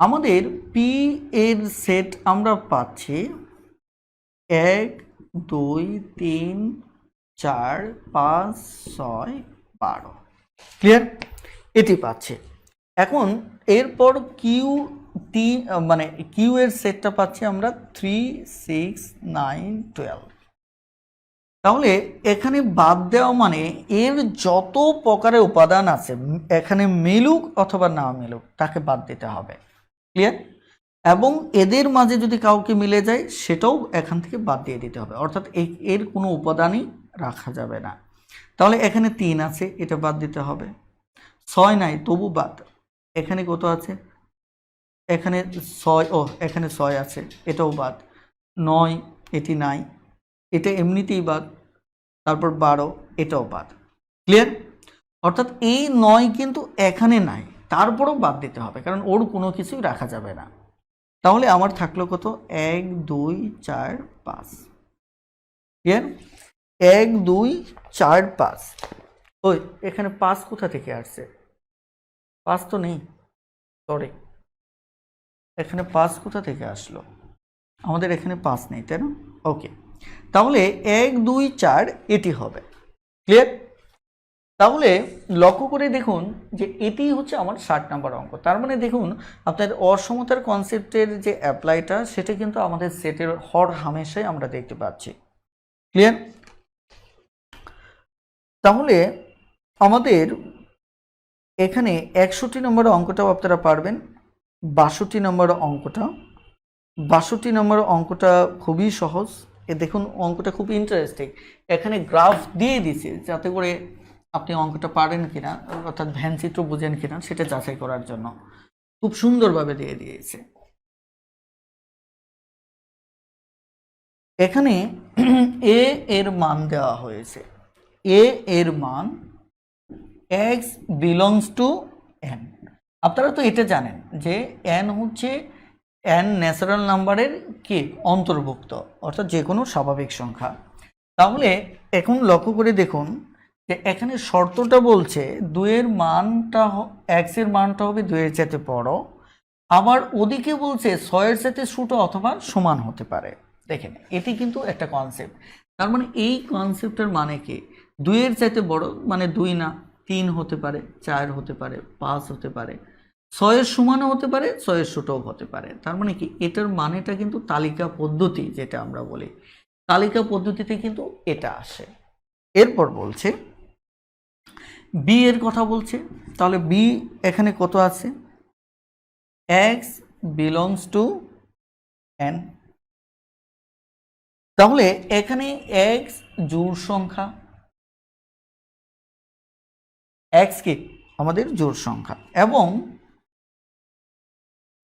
আমাদের পি এর সেট আমরা পাচ্ছি 1, 2, 3, 4, 5, 6, 12। ক্লিয়ার? এটি পাচ্ছে। এখন এরপর কিউ মানে কিউ এর সেটটা পাচ্ছি আমরা 3, 6, 9, 12। তাহলে এখানে বাদ দেওয়া মানে এর যত প্রকারের উপাদান আছে এখানে মিলুক অথবা না মিলুক তাকে বাদ দিতে হবে। ক্লিয়ার? এবং এদের মাঝে যদি কাউকে মিলে যায় সেটাও এখান থেকে বাদ দিয়ে দিতে হবে, অর্থাৎ এর কোনো উপাদানই রাখা যাবে না। তাহলে এখানে 3 আছে, এটা বাদ দিতে হবে। 6 নাই, তবু বাদ। এখানে কত আছে? এখানে 6, এখানে 6 আছে, এটাও বাদ। 9, এটি নাই, এটা এমনিতেই বাদ। তারপর 12, এটাও বাদ। ক্লিয়ার? অর্থাৎ এই 9 কিন্তু এখানে নাই, তারপরেও বাদ দিতে হবে, কারণ ওর কোনো কিছুই রাখা যাবে না। তাহলে আমার থাকলো কত? 1, 2, 4, 5। ক্লিয়ার? 1, 2, 4, 5। ওই এখানে 5 কোথা থেকে আসছে? 5 তো নেই, সরি, এখানে 5 কোথা থেকে আসলো? আমাদের এখানে 5 নেই, তাই না? ওকে, তাহলে 1, 2, 4 এটি হবে। ক্লিয়ার? তাহলে লক্ষ্য করে দেখুন যে এটি হচ্ছে আমার 60 নম্বর অঙ্ক। তার মানে দেখুন আপনার অসমতার কনসেপ্টের যে অ্যাপ্লাইটা সেটা কিন্তু আমাদের সেটের হর হামেশাই আমরা দেখতে পাচ্ছি। ক্লিয়ার? তাহলে আমাদের এখানে 61 নম্বর অঙ্কটাও আপনারা পারবেন। 62 নম্বর অঙ্কটা, 62 নম্বর অঙ্কটা খুবই সহজ। দেখুন অঙ্কটা খুব ইন্টারেস্টিং, এখানে গ্রাফ দিয়ে দিছে যাতে করে আপনি অঙ্কটা পারেন কিনা, অর্থাৎ ভ্যানচিত্র বুঝেন কিনা সেটা যাচাই করার জন্য খুব সুন্দরভাবে দিয়ে দিয়েছে। এখানে এ এর মান দেওয়া হয়েছে, এ এর মান x বিলংস টু n। আপনারা তো এটা জানেন যে n হচ্ছে n ন্যাচারাল নাম্বারের কি অন্তর্ভুক্ত, অর্থাৎ যে কোনো স্বাভাবিক সংখ্যা। তাহলে এখন লক্ষ্য করে দেখুন যে এখানে শর্তটা বলছে 2 এর মানটা x এর মানটা হবে 2 এর চাইতে বড়, আবার ওদিকে বলছে 6 এর সাথে ছোট অথবা সমান হতে পারে। দেখেন এটি কিন্তু একটা কনসেপ্ট। তার মানে এই কনসেপ্টের মানে কি 2 এর চাইতে বড় মানে 2 না, 3 হতে পারে, 4 হতে পারে, 5 হতে পারে, 6 এর সমানও হতে পারে, 6 এর ছোটও হতে পারে। তার মানে কি এটার মানেটা কিন্তু তালিকা পদ্ধতি, যেটা আমরা বলি তালিকা পদ্ধতিতে কিন্তু এটা আসে। এরপর বলছে বি এর কথা বলছে, তাহলে বি এখানে কত আছে? x belongs to n। তাহলে এখানে x জোড় সংখ্যা, x কি আমাদের জোড় সংখ্যা, এবং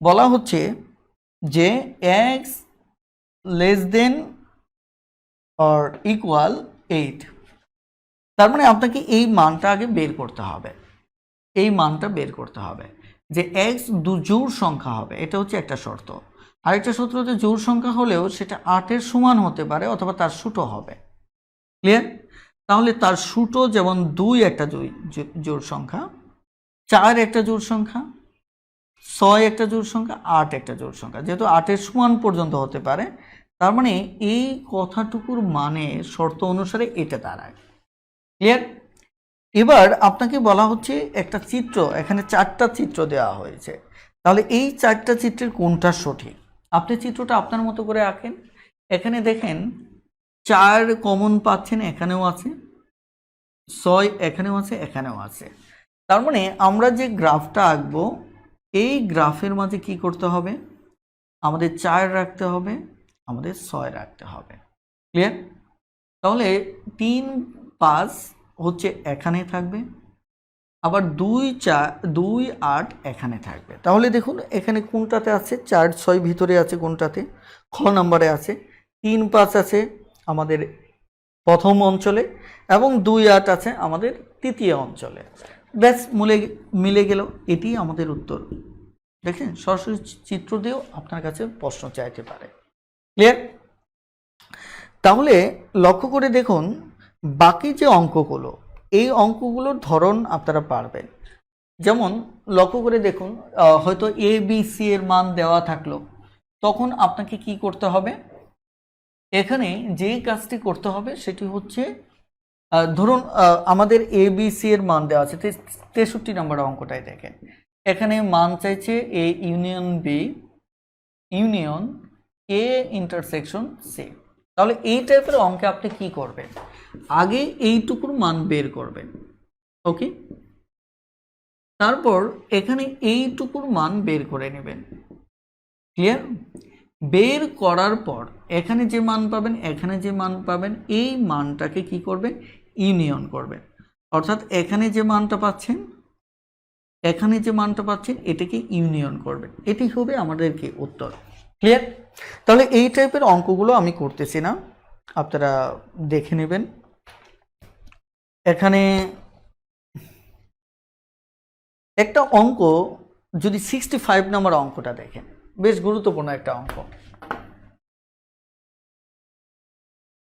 বলা হচ্ছে যে x less than or equal 8, তার মানে আপনাকে এই মানটা আগে বের করতে হবে, এই মানটা বের করতে হবে যে এক্স জোড় সংখ্যা হবে, এটা হচ্ছে একটা শর্ত। আরেকটা শর্ত হচ্ছে জোড় সংখ্যা হলেও সেটা 8-এর সমান হতে পারে অথবা তার ছোট হবে। ক্লিয়ার? তাহলে তার ছোট যেমন 2 একটা জোড় সংখ্যা, 4 একটা জোড় সংখ্যা, 6 একটা জোড় সংখ্যা, 8 একটা জোড় সংখ্যা, যেহেতু 8-এর সমান পর্যন্ত হতে পারে, তার মানে এই কথাটুকুর মানে শর্ত অনুসারে এটা দাঁড়ায়। ক্লিয়ার? এবার আপনাকে বলা হচ্ছে একটা চিত্র, এখানে 4টা চিত্র দেওয়া হয়েছে, তাহলে এই 4টা চিত্রের কোনটা সঠিক? আপনি চিত্রটা আপনার মতো করে আঁকেন। এখানে দেখেন 4 কমন পাচ্ছেন, এখানেও আছে, 6 এখানেও আছে, এখানেও আছে। তার মানে আমরা যে গ্রাফটা আঁকবো এই গ্রাফের মাঝে কি করতে হবে? আমাদের 4 রাখতে হবে, আমাদের 6 রাখতে হবে। ক্লিয়ার? তাহলে 3, 5 হচ্ছে এখানে থাকবে, আবার 2, 4, 2, 8 এখানে থাকবে। তাহলে দেখুন এখানে কোনটাতে আছে? 4, 6 ভিতরে আছে কোনটাতে? খ নম্বরে আছে। 3, 5 আছে আমাদের প্রথম অঞ্চলে এবং 2, 8 আছে আমাদের তৃতীয় অঞ্চলে। ব্যাস মিলে গেল, এটি আমাদের উত্তর। দেখেন সরাসরি চিত্র দিয়েও আপনার কাছে প্রশ্ন চাইতে পারে। ক্লিয়ার? তাহলে লক্ষ্য করে দেখুন বাকি যে অঙ্কগুলো, এই অঙ্কগুলোর ধরন আপনারা পারবেন। যেমন লক্ষ্য করে দেখুন, হয়তো এ বি সি এর মান দেওয়া থাকলো, তখন আপনাকে কি করতে হবে? এখানে যে কাজটি করতে হবে সেটি হচ্ছে, ধরুন আমাদের এ বি সি এর মান দেওয়া আছে, 63 নম্বর অঙ্কটাই দেখেন, এখানে মান চাইছে A union B union A intersection C. তাহলে এই টাইপের অঙ্কে আপনি কি করবেন? আগে এইটুকুর মান বের করবেন, ওকে, তারপর এখানে এইটুকুর মান বের করে নেবেন। ক্লিয়ার? বের করার পর এখানে যে মান পাবেন, এখানে যে মান পাবেন, এই মানটাকে কি করবেন? ইউনিয়ন করবেন। অর্থাৎ এখানে যে মানটা পাচ্ছেন, এখানে যে মানটা পাচ্ছেন, এটাকে ইউনিয়ন করবেন। এটি হবে আমাদের কি উত্তর। ক্লিয়ার? তাহলে এই টাইপের অঙ্কগুলো আমি করতেছি না, আপনারা দেখে নেবেন। এখানে একটা অঙ্ক, যদি 65 নম্বর অঙ্কটা দেখেন, বেশ গুরুত্বপূর্ণ একটা অঙ্ক।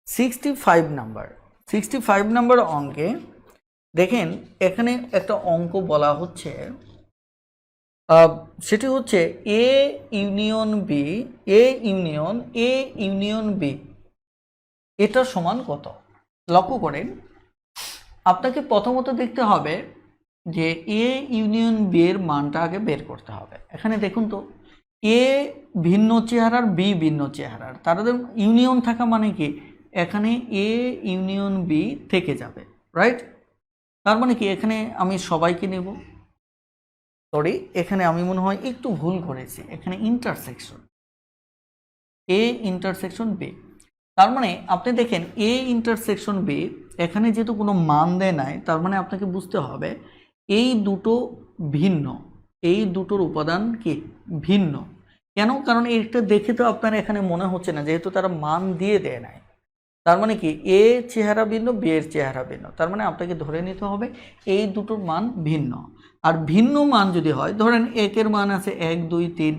65 নম্বর অঙ্কে দেখেন এখানে একটা অঙ্ক বলা হচ্ছে, সেটি হচ্ছে A union B, A union B এটা সমান কত? লক্ষ্য করেন, আপনাকে প্রথমত দেখতে হবে যে এ ইউনিয়ন বি এর মানটা আগে বের করতে হবে। এখানে দেখুন তো, এ ভিন্ন চেহারার, বি ভিন্ন চেহারার, তাদের ইউনিয়ন থাকা মানে কি এখানে এ ইউনিয়ন বি থেকে যাবে, রাইট? তার মানে কি এখানে আমি সবাইকে নেব, সরি এখানে আমি মনে হয় একটু ভুল করেছি, এখানে ইন্টারসেকশন এ ইন্টারসেকশন বি। তার মানে আপনি দেখেন এ ইন্টারসেকশন বি, এখানে যেহেতু কোনো মান দেয় নাই, তার মানে আপনাকে বুঝতে হবে এই দুটো ভিন্ন, এই দুটোর উপাদান কি ভিন্ন। কেন? কারণ এটা দেখে তো আপনার এখানে মনে হচ্ছে না, যেহেতু তারা মান দিয়ে দেয় নাই। তার মানে কি এ চেহারা ভিন্ন, বি এর চেহারা ভিন্ন, তার মানে আপনাকে ধরে নিতে হবে এই দুটোর মান ভিন্ন। আর ভিন্ন মান যদি হয়, ধরেন একের মান আছে 1, 2, 3,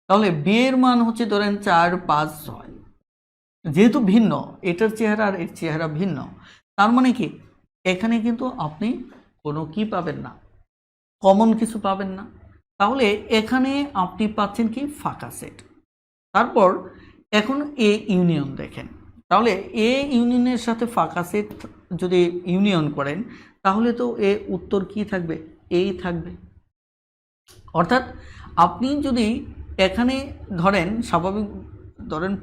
তাহলে বি এর মান হচ্ছে ধরেন 4, 5, 6, যেহেতু ভিন্ন, এটার চেহারা আর এর চেহারা ভিন্ন, তার মানে কি এখানে কিন্তু আপনি কোনো কি পাবেন না, কমন কিছু পাবেন না। তাহলে এখানে আপনি পাচ্ছেন কি ফাঁকা সেট। তারপর এখন এ ইউনিয়ন দেখেন, তাহলে এ ইউনিয়নের সাথে ফাঁকা সেট যদি ইউনিয়ন করেন, তাহলে তো এ উত্তর কি থাকবে? এই থাকবে। অর্থাৎ আপনি যদি এখানে ধরেন স্বাভাবিক, ধরেন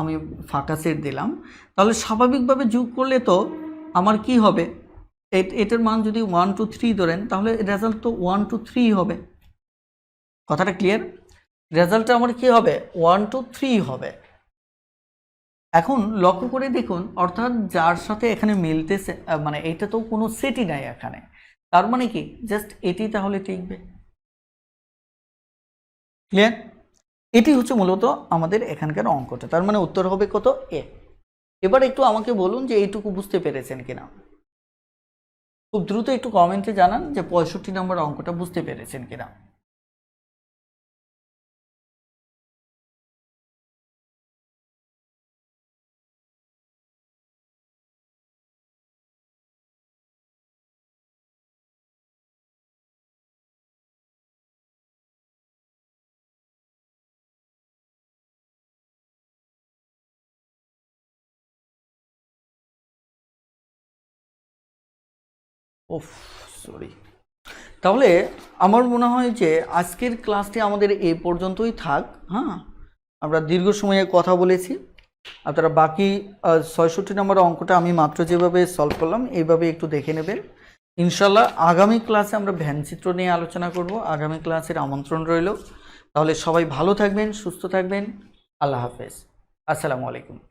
আমি ফাঁকা সেট দিলাম, তাহলে স্বাভাবিকভাবে যোগ করলে তো আমার কি হবে? এটার মান যদি 1, 2, 3 ধরেন, তাহলে রেজাল্ট তো 1, 2, 3 হবে। কথাটা ক্লিয়ার? রেজাল্টটা আমার কি হবে? 1, 2, 3 হবে। এখন লক্ষ্য করে দেখুন, অর্থাৎ যার সাথে এখানে মিলতেছে, মানে এটা তো কোনো সেটই নাই এখানে, তার মানে কি জাস্ট এটি তাহলে টিকবে। ক্লিয়ার? এটি হচ্ছে মূলত আমাদের এখানকার অঙ্কটা, তার মানে উত্তর হবে কত? এ। এবার একটু আমাকে বলুন যে এইটুকু বুঝতে পেরেছেন কিনা। খুব দ্রুত একটু কমেন্টে জানান যে 65 নম্বর অঙ্কটা বুঝতে পেরেছেন কিনা। ওফ, সরি। তাহলে আমার মনে হয় যে আজকের ক্লাসটি আমাদের এই পর্যন্তই থাক। হ্যাঁ, আমরা দীর্ঘ সময়ে কথা বলেছি। আপনারা বাকি 66 নম্বর অঙ্কটা আমি মাত্র যেভাবে সলভ করলাম এইভাবে একটু দেখে নেবেন। ইনশাল্লাহ আগামী ক্লাসে আমরা ভ্যানচিত্র নিয়ে আলোচনা করব। আগামী ক্লাসের আমন্ত্রণ রইল। তাহলে সবাই ভালো থাকবেন, সুস্থ থাকবেন। আল্লাহ হাফেজ। আসসালামু আলাইকুম।